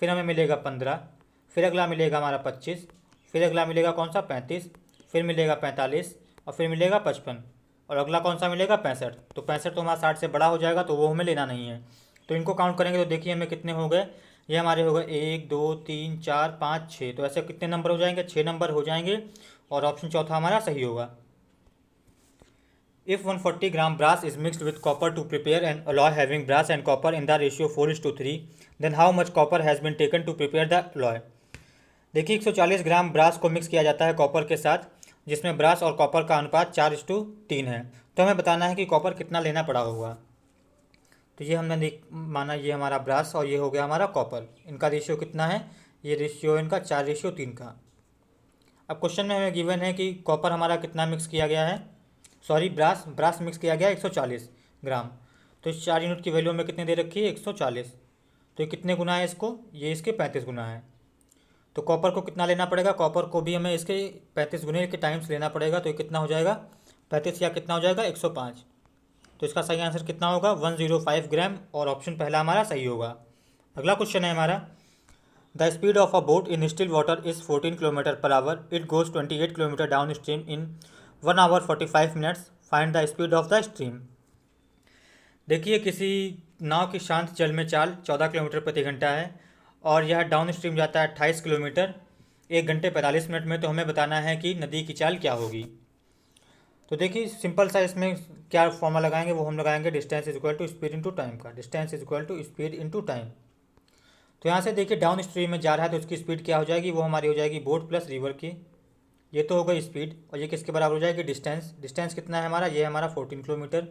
फिर हमें मिलेगा 15, फिर अगला मिलेगा हमारा 25, फिर अगला मिलेगा कौन सा 35, फिर मिलेगा 45 और फिर मिलेगा 55 और अगला कौन सा मिलेगा 65। तो 65 तो हमारा 60 से बड़ा हो जाएगा, तो वो हमें लेना नहीं है। तो इनको काउंट करेंगे तो देखिए हमें कितने हो गए, ये हमारे हो गए 1 2 3 4 5 6। तो ऐसे कितने नंबर हो जाएंगे, 6 नंबर हो जाएंगे और ऑप्शन चौथा हमारा सही होगा। If 140 gram brass is mixed with copper to prepare an alloy having brass and copper in the ratio 4:3, then how much copper has been taken to prepare the alloy। देखिए 140 ग्राम brass को mix किया जाता है copper के साथ, जिसमें brass और copper का अनुपात 4:3 है। तो हमें बताना है कि कॉपर कितना लेना पड़ा होगा। तो ये हमने माना ये हमारा ब्रास और ये हो गया हमारा कॉपर, इनका रेशियो कितना है, ये रेशियो इनका 4:3 का। अब क्वेश्चन में हमें गिवन है कि कॉपर हमारा कितना मिक्स किया गया है, सॉरी ब्रास मिक्स किया गया 140 ग्राम। तो इस 4 यूनिट की वैल्यू हमें कितने दे रखी है, 140। तो ये कितने गुना है इसको, ये इसके 35 गुना है। तो कॉपर को कितना लेना पड़ेगा, कॉपर को भी हमें इसके 35 गुने के टाइम्स लेना पड़ेगा। तो ये कितना हो जाएगा 35 या कितना हो जाएगा 105। तो इसका सही आंसर कितना होगा 105 ग्राम और ऑप्शन पहला हमारा सही होगा। अगला क्वेश्चन है हमारा, the speed of a boat in still water is 14 km/h, it goes 28 km down stream in 1 hour 45 minutes, find the speed of the stream. देखिए किसी नाव की शांत जल में चाल 14 किलोमीटर प्रति घंटा है और यह डाउन स्ट्रीम जाता है 28 किलोमीटर 1 घंटे 45 मिनट में। तो हमें बताना है कि नदी की चाल क्या होगी। तो देखिए सिंपल सा इसमें क्या फॉर्मूला लगाएंगे, वो हम लगाएंगे distance is equal to speed into time का, distance is equal to speed into time. तो यहाँ से देखिए डाउन स्ट्रीम में जा रहा है तो उसकी स्पीड क्या हो जाएगी, वो हमारी हो जाएगी बोट प्लस रिवर की, ये तो होगा स्पीड, और ये किसके बराबर हो जाएगी डिस्टेंस। डिस्टेंस कितना है हमारा, ये हमारा 14 किलोमीटर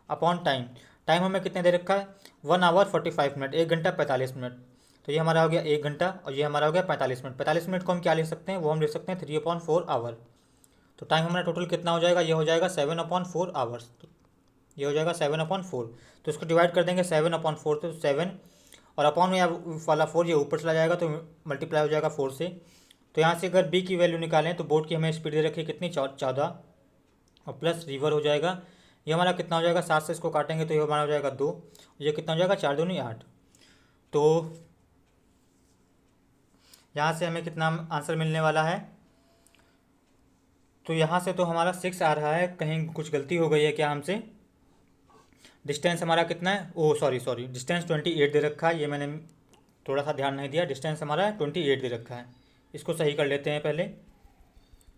अपॉन टाइम। टाइम हमें कितने दे रखा है 1 hour 45 मिनट, 1 घंटा 45 मिनट। तो ये हमारा हो गया 1 घंटा और ये हमारा हो गया 45 मिनट। 45 मिनट को हम क्या लिख सकते हैं, वो हम लिख सकते हैं 3/4 आवर। तो टाइम हमारा टोटल कितना हो जाएगा, ये हो जाएगा 7/4 आवर्स। तो ये हो जाएगा 7/4। तो इसको डिवाइड कर देंगे 7/4, तो 7 और अपॉन में वाला 4 ये ऊपर चला जाएगा तो मल्टीप्लाई हो जाएगा 4 से। तो यहाँ से अगर बी की वैल्यू निकालें तो बोट की हमें स्पीड दे रखी है कितनी 14 और प्लस रिवर हो जाएगा, ये हमारा कितना हो जाएगा 7 से इसको काटेंगे तो ये हमारा हो जाएगा 2, ये कितना हो जाएगा 4 दूनी 8। तो यहाँ से हमें कितना आंसर मिलने वाला है, तो यहाँ से तो हमारा 6 आ रहा है, कहीं कुछ गलती हो गई है क्या हमसे। डिस्टेंस हमारा कितना है, ओ सॉरी डिस्टेंस 28 दे रखा है, ये मैंने थोड़ा सा ध्यान नहीं दिया। डिस्टेंस हमारा 28 दे रखा है, इसको सही कर लेते हैं पहले।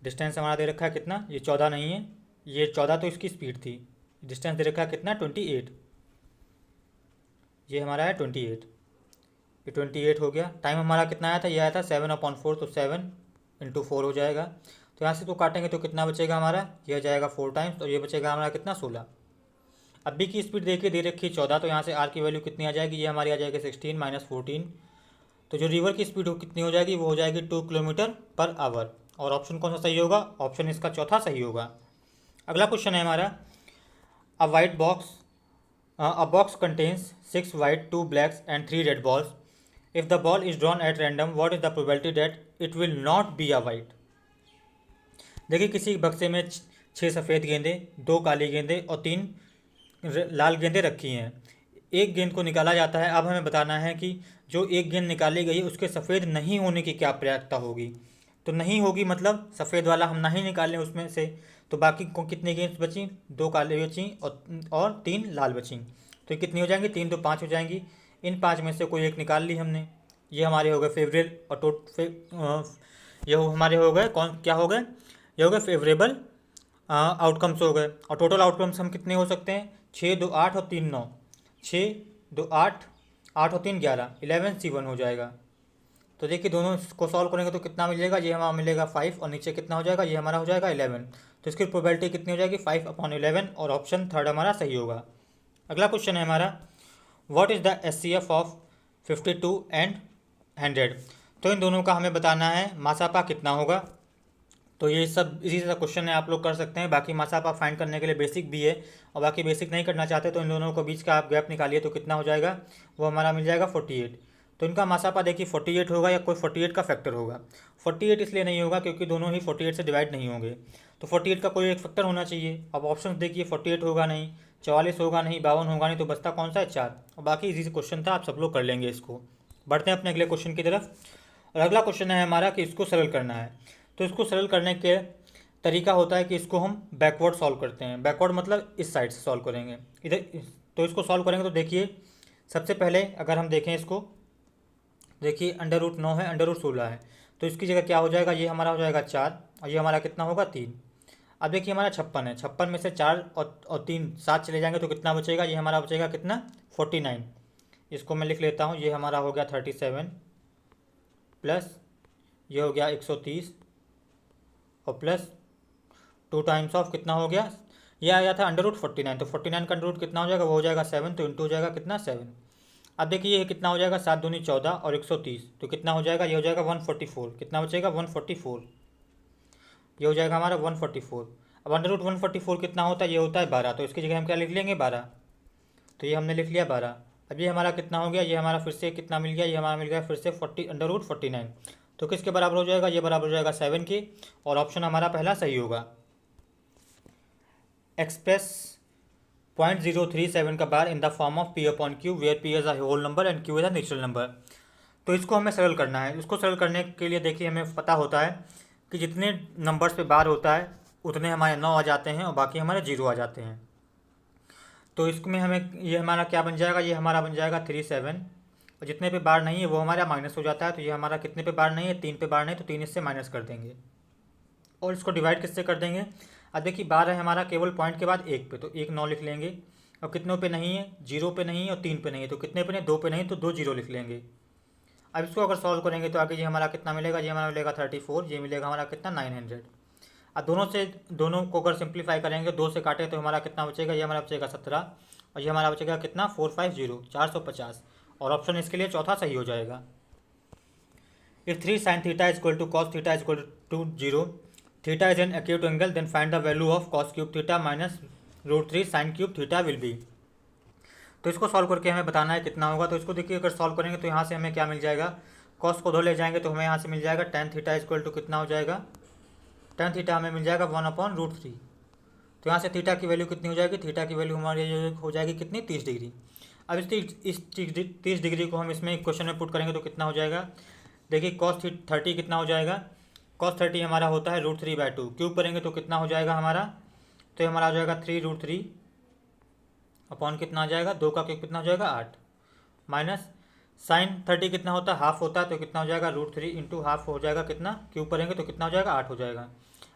डिस्टेंस हमारा दे रखा है कितना, ये 14 नहीं है, ये 14 तो इसकी स्पीड थी। डिस्टेंस दे रखा है कितना 28, ये हमारा है 28, ये 28 हो गया। टाइम हमारा कितना आया था, ये आया था 7/4, तो 7 × 4 हो जाएगा। तो यहाँ से तो काटेंगे तो कितना बचेगा हमारा, यह जाएगा 4 टाइम्स, तो ये बचेगा हमारा कितना 16। अब बी की स्पीड देखिए दे रखी 14, तो यहाँ से आर की वैल्यू कितनी आ जाएगी, ये हमारी आ जाएगी 16 - 14। तो जो रिवर की स्पीड कितनी हो जाएगी, वो हो जाएगी 2 km/h। और ऑप्शन कौन सा सही होगा, ऑप्शन इसका चौथा सही होगा। अगला क्वेश्चन है हमारा, अ white box a box contains 6 white, 2 blacks and 3 red balls. If the ball is drawn at random, what is the probability that it will not be a white? देखिए किसी बक्से में 6 सफ़ेद गेंदे, 2 काली गेंदे और 3 लाल गेंदें रखी हैं। एक गेंद को निकाला जाता है। अब हमें बताना है कि जो एक गेंद निकाली गई उसके सफ़ेद नहीं होने की क्या प्रयासता होगी। तो नहीं होगी मतलब सफ़ेद वाला हम नहीं निकालें उसमें से, तो बाकी को कितनी गेंद बची, 2 काली बची और 3 लाल बची। तो ये कितनी हो जाएंगी, 3 तो 5 हो जाएंगी। इन 5 में से कोई एक निकाल ली हमने, ये हमारे हो गए फेवरेबल और ये हमारे हो गए कौन क्या हो गए, ये हो गए फेवरेबल आउटकम्स हो गए। और टोटल आउटकम्स हम कितने हो सकते हैं, 6, 2, 8 और 3, 9। 6, 2, 8, 8 और 3, 11, 11C1 हो जाएगा। तो देखिए दोनों को सॉल्व करेंगे तो कितना मिलेगा, ये हमारा मिलेगा 5 और नीचे कितना हो जाएगा, ये हमारा हो जाएगा 11। तो इसकी प्रोबेबिलिटी कितनी हो जाएगी, 5/11 और ऑप्शन थर्ड हमारा सही होगा। अगला क्वेश्चन है हमारा, what is the SCF of 52 and 100। तो इन दोनों का हमें बताना है मासापा कितना होगा। तो ये सब इसी तरह क्वेश्चन है, आप लोग कर सकते हैं। बाकी मासापा फाइंड करने के लिए बेसिक भी है, और बाकी बेसिक नहीं करना चाहते तो इन दोनों को बीच का आप गैप निकालिए तो कितना हो जाएगा, वो हमारा मिल जाएगा 48। तो इनका मासापा देखिए 48 होगा या कोई 48 का फैक्टर होगा। 48 इसलिए नहीं होगा क्योंकि दोनों ही 48 से डिवाइड नहीं होंगे, तो 48 का कोई एक फैक्टर होना चाहिए। अब ऑप्शन देखिए 48 होगा नहीं, 44 होगा नहीं, 52 होगा नहीं, तो बचता कौन सा है, 4। और बाकी इजी से क्वेश्चन था, आप सब लोग कर लेंगे इसको। बढ़ते हैं अपने अगले क्वेश्चन की तरफ। और अगला क्वेश्चन है हमारा कि इसको सरल करना है। तो इसको सरल करने के तरीका होता है कि इसको हम बैकवर्ड सॉल्व करते हैं। बैकवर्ड मतलब इस साइड से सॉल्व करेंगे इधर। तो इसको सॉल्व करेंगे तो देखिए सबसे पहले अगर हम देखें इसको, देखिए √9 है, √16 है, तो इसकी जगह क्या हो जाएगा, ये हमारा हो जाएगा 4 और ये हमारा कितना होगा 3। अब देखिए हमारा 56 है, 56 में से 4 और 3 7 चले जाएंगे तो कितना बचेगा, ये हमारा बचेगा कितना 49। इसको मैं लिख लेता हूँ, ये हमारा हो गया 37 प्लस ये हो गया 130 और प्लस 2 टाइम्स ऑफ कितना हो गया, ये आया था √49, तो 49 का √ कितना हो जाएगा, वो हो जाएगा 7, तो इंटू हो जाएगा कितना 7। अब देखिए ये कितना हो जाएगा, 7 दूनी 14 और 130, तो कितना हो जाएगा, ये हो जाएगा 144। कितना बचेगा 144, ये हो जाएगा हमारा 144। अब √144 कितना होता है, ये होता है 12, तो इसकी जगह हम क्या लिख लेंगे 12। तो ये हमने लिख लिया 12। अब ये हमारा कितना हो गया, ये हमारा फिर से कितना मिल गया, ये हमारा मिल गया फिर से √49। तो किसके बराबर हो जाएगा, ये बराबर हो जाएगा 7 के, और ऑप्शन हमारा पहला सही होगा। एक्सप्रेस 0.037 का bar in the form of P/Q where P is a whole number and Q is a natural number. तो इसको हमें सरल करना है। इसको सरल करने के लिए देखिए हमें पता होता है कि जितने नंबर्स पे बार होता है उतने हमारे 9 आ जाते हैं और बाकी हमारे 0 आ जाते हैं। तो इसमें हमें ये हमारा क्या बन जाएगा, ये हमारा बन जाएगा 37, और जितने पे बार नहीं है वो हमारा माइनस हो जाता है। तो ये हमारा कितने पे बार नहीं है, 3 पे बार नहीं, तो 3 इससे माइनस कर देंगे और इसको डिवाइड किससे कर देंगे। अब देखिए बार है हमारा केवल पॉइंट के बाद 1 पे, तो 1 9 लिख लेंगे। और कितनों पे नहीं है, 0 पे नहीं है और 3 पे नहीं है, तो कितने पे नहीं, 2 पे नहीं, तो 2 0 लिख लेंगे। अब इसको अगर सॉल्व करेंगे तो आगे ये हमारा कितना मिलेगा, ये हमारा मिलेगा 34, ये मिलेगा हमारा कितना 900। अब दोनों को अगर सिंप्लीफाई करेंगे, 2 से काटे तो हमारा कितना बचेगा, ये हमारा बचेगा 17 और ये हमारा बचेगा कितना 450 450, और ऑप्शन इसके लिए चौथा सही हो जाएगा। If 3 sin theta is equal to cos theta is equal to 0, theta is an acute angle, then find the value of cos cube theta minus √3 sin cube theta will be. तो इसको solve करके हमें बताना है कितना होगा। तो इसको देखिए अगर सॉल्व करेंगे तो यहाँ से हमें क्या मिल जाएगा, cos को 2 ले जाएंगे तो हमें यहाँ से मिल जाएगा tan theta is equal to कितना हो जाएगा, tan थीटा हमें मिल जाएगा 1/√3। तो यहाँ से थीटा की वैल्यू कितनी हो जाएगी, थीटा की वैल्यू हमारी हो जाएगी कितनी 30 डिग्री। अब इस 30 डिग्री को हम इसमें क्वेश्चन में पुट करेंगे तो कितना हो जाएगा, देखिए cos 30 कितना हो जाएगा, cos 30 हमारा होता है √3/2, क्यूब करेंगे तो कितना हो जाएगा हमारा, तो हमारा हो जाएगा 3√3 अपॉन कितना आ जाएगा, 2 का क्यूब कितना हो जाएगा 8, माइनस साइन 30 कितना होता है, हाफ होता है, तो कितना हो जाएगा √3 इंटू हाफ हो जाएगा कितना, क्यूब करेंगे तो कितना हो जाएगा 8 हो जाएगा।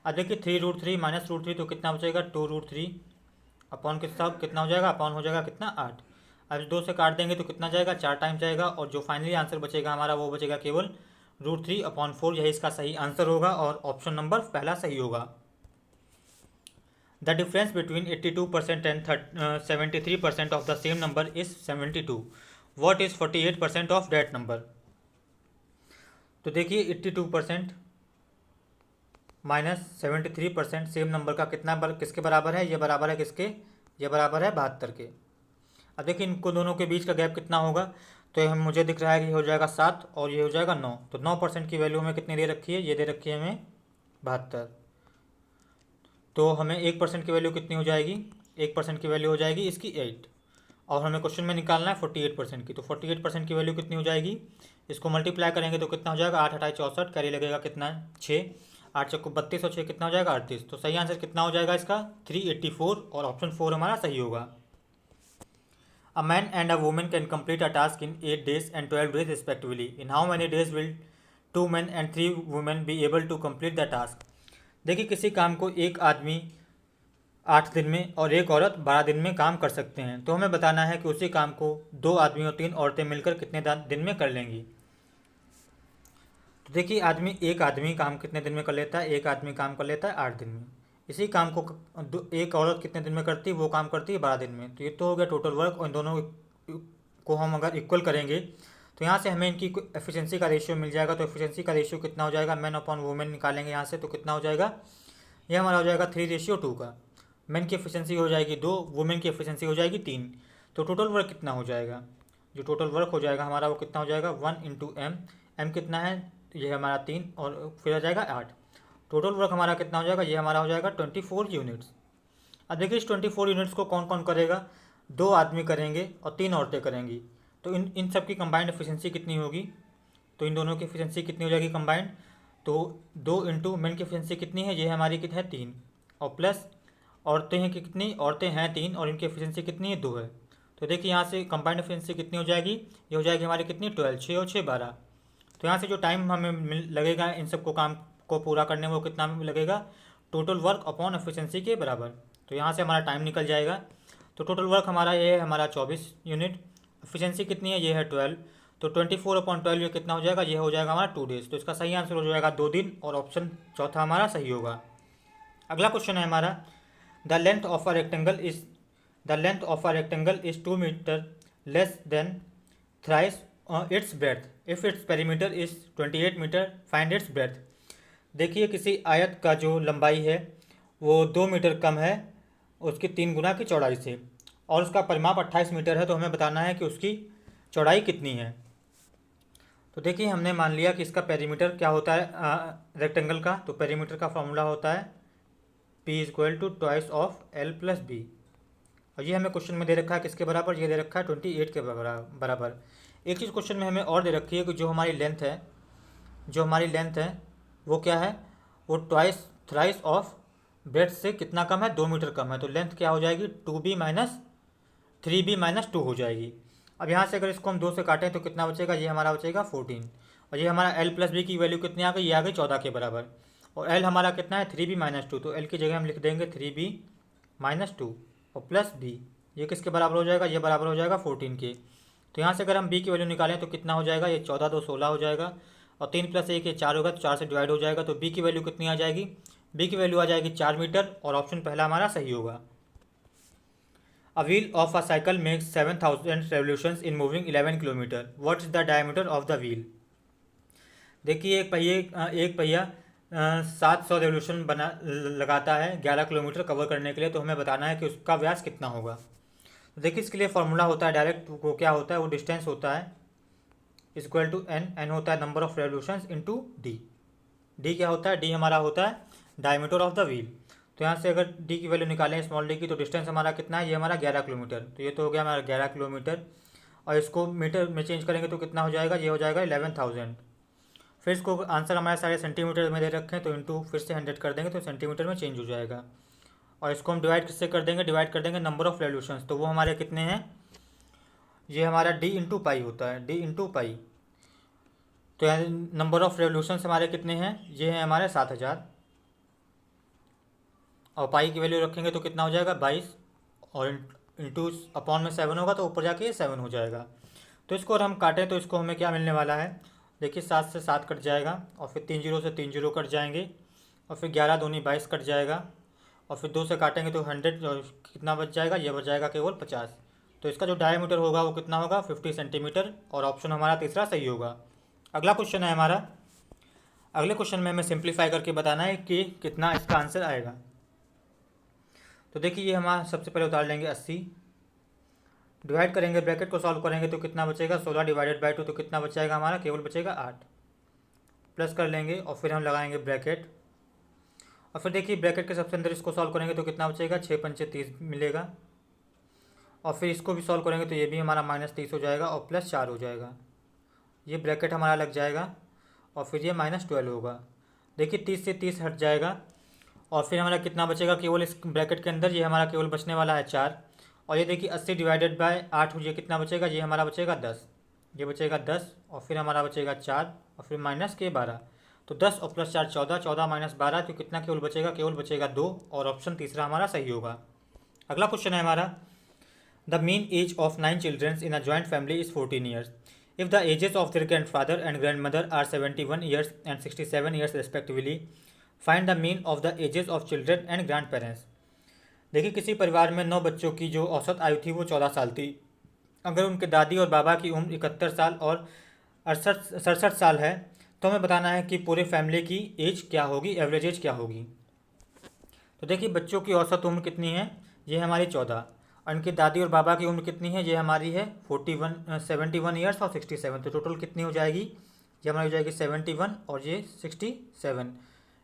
अब देखिए 3 √3 माइनस √3 तो कितना बचेगा 2 √3 अपॉन कितना हो जाएगा, अपॉन हो जाएगा कितना 8। अब 2 से काट देंगे तो कितना जाएगा 4 टाइम जाएगा, और जो फाइनली आंसर बचेगा हमारा वो बचेगा केवल √3/4। यही इसका सही आंसर होगा और ऑप्शन नंबर पहला सही होगा। The difference between 82% and 73% of the same number is 72। What is 48% of that number. तो देखिए 82% माइनस 73% सेम नंबर का किसके बराबर है, ये बराबर है किसके, ये बराबर है 72 के। अब देखिए इनको दोनों के बीच का गैप कितना होगा, तो हम मुझे दिख रहा है कि ये हो जाएगा 7 और ये हो जाएगा 9। तो 9% की वैल्यू हमें कितनी दे रखी है, ये दे रखी है हमें 72। तो हमें 1% की वैल्यू कितनी हो जाएगी, 1% की वैल्यू हो जाएगी इसकी 8, और हमें क्वेश्चन में निकालना है 48% की। तो 48% की वैल्यू कितनी हो जाएगी, इसको मल्टीप्लाई करेंगे तो कितना हो जाएगा 8 8 64, कैरी लगेगा कितना 6, 8 चक्कू 32 और 6 कितना हो जाएगा 38। तो सही आंसर कितना हो जाएगा इसका 384, और ऑप्शन 4 हमारा सही होगा। A man and a women can complete a task in 8 days and 12 days respectively. In how many days will 2 men and 3 women be able to complete the task? देखिए किसी काम को एक आदमी 8 दिन में और एक औरत 12 दिन में काम कर सकते हैं, तो हमें बताना है कि उसी काम को 2 आदमी और 3 औरतें मिलकर कितने दिन में कर लेंगी। तो देखिए एक आदमी काम कितने दिन में कर लेता है, एक आदमी काम कर लेता है 8 दिन में। इसी काम को एक औरत कितने दिन में करती है, वो काम करती है 12 दिन में। तो ये तो हो गया टोटल वर्क, और इन दोनों को हम अगर इक्वल करेंगे तो यहाँ से हमें इनकी एफिशिएंसी का रेशियो मिल जाएगा। तो एफिशिएंसी का रेशियो कितना हो जाएगा, मैन अपॉन वुमेन निकालेंगे यहाँ से, तो कितना हो जाएगा, ये हमारा हो जाएगा 3:2 का। मैन की एफिशिएंसी हो जाएगी 2, वुमेन की एफिशिएंसी हो जाएगी 3। तो टोटल वर्क कितना हो जाएगा, जो टोटल वर्क हो जाएगा हमारा वो कितना हो जाएगा 1 इंटू एम। एम कितना है, ये हमारा 3 और फिर आ जाएगा 8। टोटल वर्क हमारा कितना हो जाएगा, ये हमारा हो जाएगा 24 यूनिट्स। अब देखिए इस 24 यूनिट्स को कौन कौन करेगा, 2 आदमी करेंगे और 3 औरतें करेंगी। तो इन सब की कंबाइंड एफिशिएंसी कितनी होगी, तो इन दोनों की एफिशिएंसी कितनी हो जाएगी कंबाइंड, तो 2 इंटू मेन की एफिशिएंसी कितनी है, ये हमारी कितनी है 3, और प्लस औरतें हैं कि कितनी, औरतें हैं 3 और इनकी एफिशिएंसी कितनी है 2 है। तो देखिए यहाँ से कंबाइंड एफिशिएंसी कितनी हो जाएगी, ये हो जाएगी हमारी कितनी 12, 6 और 6 12। तो यहाँ से जो टाइम हमें लगेगा इन सबको काम को पूरा करने में वो कितना लगेगा, टोटल वर्क अपॉन एफिशिएंसी के बराबर। तो यहाँ से हमारा टाइम निकल जाएगा। तो टोटल वर्क हमारा ये है हमारा 24 यूनिट, एफिशिएंसी कितनी है, ये है 12। तो 24/12 ये कितना हो जाएगा, ये हो जाएगा हमारा 2 days। तो इसका सही आंसर हो जाएगा 2 दिन, और ऑप्शन चौथा हमारा सही होगा। अगला क्वेश्चन है हमारा, the length of a rectangle is 2 metre less than thrice its breadth if its perimeter is 28 metre, find its breadth. देखिए किसी आयत का जो लंबाई है वो 2 मीटर कम है उसकी 3 गुना की चौड़ाई से, और उसका परिमाप 28 मीटर है, तो हमें बताना है कि उसकी चौड़ाई कितनी है। तो देखिए हमने मान लिया कि इसका पेरीमीटर क्या होता है रेक्टेंगल का, तो पेरीमीटर का फॉर्मूला होता है P = 2 ऑफ L + B, और ये हमें क्वेश्चन में दे रखा है किसके बराबर, ये दे रखा है 28 के बराबर। एक चीज़ क्वेश्चन में हमें और दे रखी है कि जो हमारी लेंथ है वो क्या है, वो थ्राइस ऑफ ब्रेड्थ से कितना कम है, 2 मीटर कम है। तो लेंथ क्या हो जाएगी 2b - 3b - 2 हो जाएगी। अब यहाँ से अगर इसको हम 2 से काटें तो कितना बचेगा, ये हमारा बचेगा 14, और ये हमारा L + B की वैल्यू कितनी आ गई, ये आ गई 14 के बराबर, और L हमारा कितना है 3b - 2। तो L की जगह हम लिख देंगे 3b - 2 और प्लस b, ये किसके बराबर हो जाएगा, ये बराबर हो जाएगा 14 के। तो यहाँ से अगर हम b की वैल्यू निकालें तो कितना हो जाएगा, ये 14 2 16 हो जाएगा, और 3 + 1 ये 4 होगा, तो 4 से डिवाइड हो जाएगा। तो b की वैल्यू कितनी आ जाएगी, b की वैल्यू आ जाएगी 4 मीटर, और ऑप्शन पहला हमारा सही होगा। A wheel of a cycle makes 7000 revolutions in moving 11 kilometre, what is the diameter of the wheel. देखिए एक पहिया 700 रेवोल्यूशन लगाता है 11 किलोमीटर कवर करने के लिए, तो हमें बताना है कि उसका व्यास कितना होगा। तो देखिए इसके लिए फॉर्मूला होता है डायरेक्ट, वो क्या होता है, वो डिस्टेंस होता है = n होता है number of revolutions into D क्या होता है, डी हमारा होता है डायमीटर ऑफ द व्हील। तो यहाँ से अगर डी की वैल्यू निकालें स्मॉल डी की, तो डिस्टेंस हमारा कितना है, ये हमारा 11 किलोमीटर। तो ये तो हो गया हमारा 11 किलोमीटर, और इसको मीटर में चेंज करेंगे तो कितना हो जाएगा, ये हो जाएगा 11,000। फिर इसको आंसर हमारे सारे सेंटीमीटर में दे रखे हैं, तो इंटू फिर से 100 कर देंगे तो सेंटीमीटर में चेंज हो जाएगा, और इसको हम डिवाइड किससे कर देंगे, डिवाइड कर देंगे नंबर ऑफ रेवोल्यूशंस। तो वो हमारे कितने हैं, ये हमारा डी इंटू पाई होता है, डी इंटू पाई। तो यहाँ नंबर ऑफ रेवोल्यूशंस हमारे कितने हैं, ये हैं हमारे 7000, और पाई की वैल्यू रखेंगे तो कितना हो जाएगा 22, और इंटू अपॉन में 7 होगा तो ऊपर जाके ये 7 हो जाएगा। तो इसको अगर हम काटें तो इसको हमें क्या मिलने वाला है, देखिए 7 से 7 कट जाएगा, और फिर 3 जीरो से 3 जीरो कट जाएंगे, और फिर 11 दूनी 22 कट जाएगा, और फिर 2 से काटेंगे तो 100 कितना बच जाएगा, ये बच जाएगा केवल 50। तो इसका जो डायमीटर होगा वो कितना होगा 50 सेंटीमीटर, और ऑप्शन हमारा तीसरा सही होगा। अगला क्वेश्चन है हमारा, अगले क्वेश्चन में हमें सिंप्लीफाई करके बताना है कि कितना इसका आंसर आएगा। तो देखिए ये हमारा सबसे पहले उतार लेंगे 80, डिवाइड करेंगे, ब्रैकेट को सॉल्व करेंगे तो कितना बचेगा 16 डिवाइडेड बाई 2, तो कितना बचेगा हमारा, केवल बचेगा 8। प्लस कर लेंगे और फिर हम लगाएंगे ब्रैकेट, और फिर देखिए ब्रैकेट के सबसे अंदर इसको सॉल्व करेंगे तो कितना बचेगा 6 पंचे 30 मिलेगा, और फिर इसको भी सॉल्व करेंगे तो ये भी हमारा -30 हो जाएगा और प्लस 4 हो जाएगा, ये ब्रैकेट हमारा लग जाएगा, और फिर ये -12 होगा। देखिए 30 से 30 हट जाएगा, और फिर हमारा कितना बचेगा केवल इस ब्रैकेट के अंदर, ये हमारा केवल बचने वाला है 4, और ये देखिए 80 डिवाइडेड बाय 8, ये कितना बचेगा, ये हमारा बचेगा 10, ये बचेगा 10, और फिर हमारा बचेगा 4, और फिर माइनस के 12, तो 10 और प्लस 4 14, 14 माइनस 12, तो कितना केवल बचेगा, केवल बचेगा 2, और ऑप्शन तीसरा हमारा सही होगा। अगला क्वेश्चन है हमारा, the mean age of 9 childrens in a joint family is 14 years. If the ages of their grandfather and grandmother are 71 years and 67 years respectively, find the mean of the ages of children and grandparents. देखिए किसी परिवार में 9 बच्चों की जो औसत आयु थी वो 14 साल थी। अगर उनके दादी और बाबा की उम्र 71 साल और 67 साल है, तो हमें बताना है कि पूरे फैमिली की एज क्या होगी, एवरेज एज क्या होगी। तो देखिए बच्चों की औसत उम्र कितनी है, ये हमारी 14, और इनकी दादी और बाबा की उम्र कितनी है, ये हमारी है 71 ईयर्स और 67, तो टोटल कितनी हो जाएगी, ये हमारी हो जाएगी 71 और ये 67,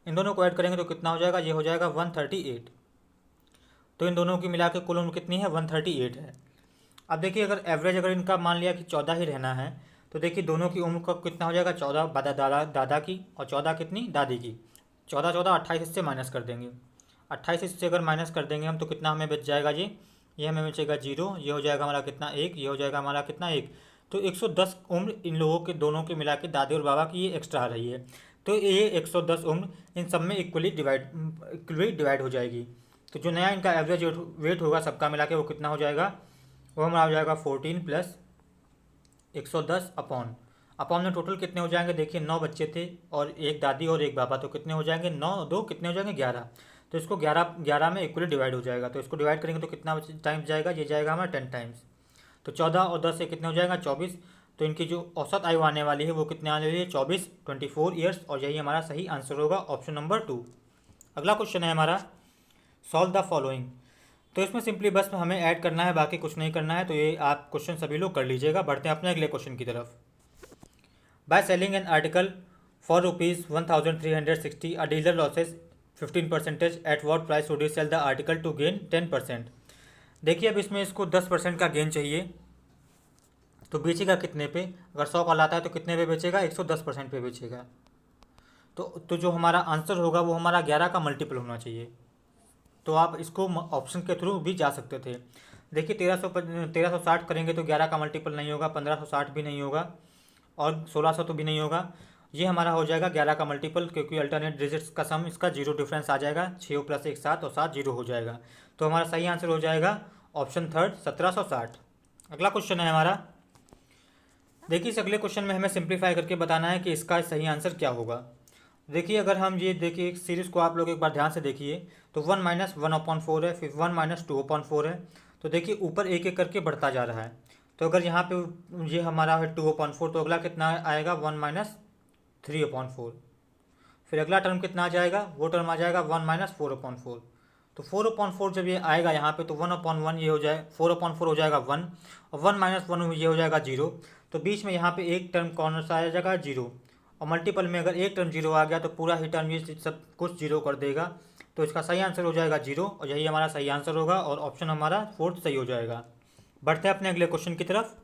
इन दोनों को ऐड करेंगे तो कितना हो जाएगा, ये हो जाएगा 138। तो इन दोनों की मिला के कुल उम्र कितनी है 138 है। अब देखिए अगर एवरेज अगर इनका मान लिया कि 14 ही रहना है, तो देखिए दोनों की उम्र का कितना हो जाएगा 14 दादा की और 14 कितनी दादी की, 14 14 28 इससे माइनस कर देंगे, 28 इससे अगर माइनस कर देंगे हम तो कितना हमें बच जाएगा, ये हमें बचेगा 0, ये हो जाएगा हमारा कितना 1, ये हो जाएगा हमारा कितना 1। तो 110 उम्र इन लोगों के दोनों के मिला के दादी और बाबा की ये एक्स्ट्रा आ रही है, तो ये 110 उम्र इन सब में इक्वली डिवाइड हो जाएगी। तो जो नया इनका एवरेज वेट होगा सबका मिला के वो कितना हो जाएगा, वो हमारा हो जाएगा 14 प्लस 110 अपॉन में टोटल कितने हो जाएंगे, देखिए 9 बच्चे थे और एक दादी और एक बाबा, तो कितने हो जाएंगे 9 2 कितने हो जाएंगे 11, तो इसको 11 में इक्वली डिवाइड हो जाएगा, तो इसको डिवाइड करेंगे तो कितना टाइम्स जाएगा, ये जाएगा हमारा 10 टाइम्स, तो 14 और 10 से कितने हो जाएगा 24, तो इनकी जो औसत आयु आने वाली है वो कितने आने वाली है 24 ईयर्स, और यही हमारा सही आंसर होगा ऑप्शन नंबर 2। अगला क्वेश्चन है हमारा, सॉल्व द फॉलोइंग। तो इसमें सिंपली बस हमें ऐड करना है, बाकी कुछ नहीं करना है, तो ये आप क्वेश्चन सभी लोग कर लीजिएगा। बढ़ते हैं अपने अगले क्वेश्चन की तरफ। By selling an article for ₹1360 a dealer loses 15% at what price would you sell the article to gain 10%। देखिए अब इसमें इसको 10% का गेन चाहिए, तो बेचेगा कितने पे, अगर 100 का लाता है तो कितने पे बेचेगा 110% पे बेचेगा, तो जो हमारा आंसर होगा वो हमारा 11 का मल्टीपल होना चाहिए। तो आप इसको ऑप्शन के थ्रू भी जा सकते थे। देखिए 1360 करेंगे तो 11 का मल्टीपल नहीं होगा, 1560 भी नहीं होगा, और 1600 तो भी नहीं होगा, ये हमारा हो जाएगा 11 का मल्टीपल, क्योंकि अल्टरनेट डिजिट्स का सम इसका 0 डिफरेंस आ जाएगा, 6 प्लस 1 7 और 7 0 हो जाएगा, तो हमारा सही आंसर हो जाएगा ऑप्शन थर्ड 1760। अगला क्वेश्चन है हमारा, देखिए इस अगले क्वेश्चन में हमें सिंप्लीफाई करके बताना है कि इसका सही आंसर क्या होगा। देखिए अगर हम ये देखिए इस सीरीज़ को आप लोग एक बार ध्यान से देखिए, तो 1 - 1/4 है, फिर 1 - 2/4 है, तो देखिए ऊपर एक एक करके बढ़ता जा रहा है, तो अगर यहाँ पे ये हमारा है 2/4, तो अगला कितना आएगा 1 - 3/4, फिर अगला टर्म कितना आ जाएगा, वो टर्म आ जाएगा 1 - 4/4, तो 4/4 जब ये आएगा यहाँ पे तो 1/1 ये हो जाए 4/4 हो जाएगा 1, और 1 - 1 ये हो जाएगा 0, तो बीच में यहाँ पे एक टर्म कौन सा आ जाएगा 0, और मल्टीपल में अगर एक टर्म 0 आ गया तो पूरा ही टर्म ये सब कुछ 0 कर देगा, तो इसका सही आंसर हो जाएगा 0, और यही हमारा सही आंसर होगा, और ऑप्शन हमारा फोर्थ सही हो जाएगा। बढ़ते हैं अपने अगले क्वेश्चन की तरफ।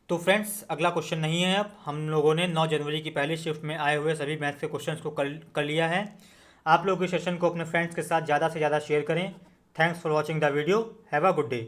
तो फ्रेंड्स अगला क्वेश्चन नहीं है, अब हम लोगों ने 9 जनवरी की पहली शिफ्ट में आए हुए सभी मैथ्स के क्वेश्चन को कर लिया है। आप लोग इस सेशन को अपने फ्रेंड्स के साथ ज़्यादा से ज़्यादा शेयर करें। Thanks for watching the video. Have a good day.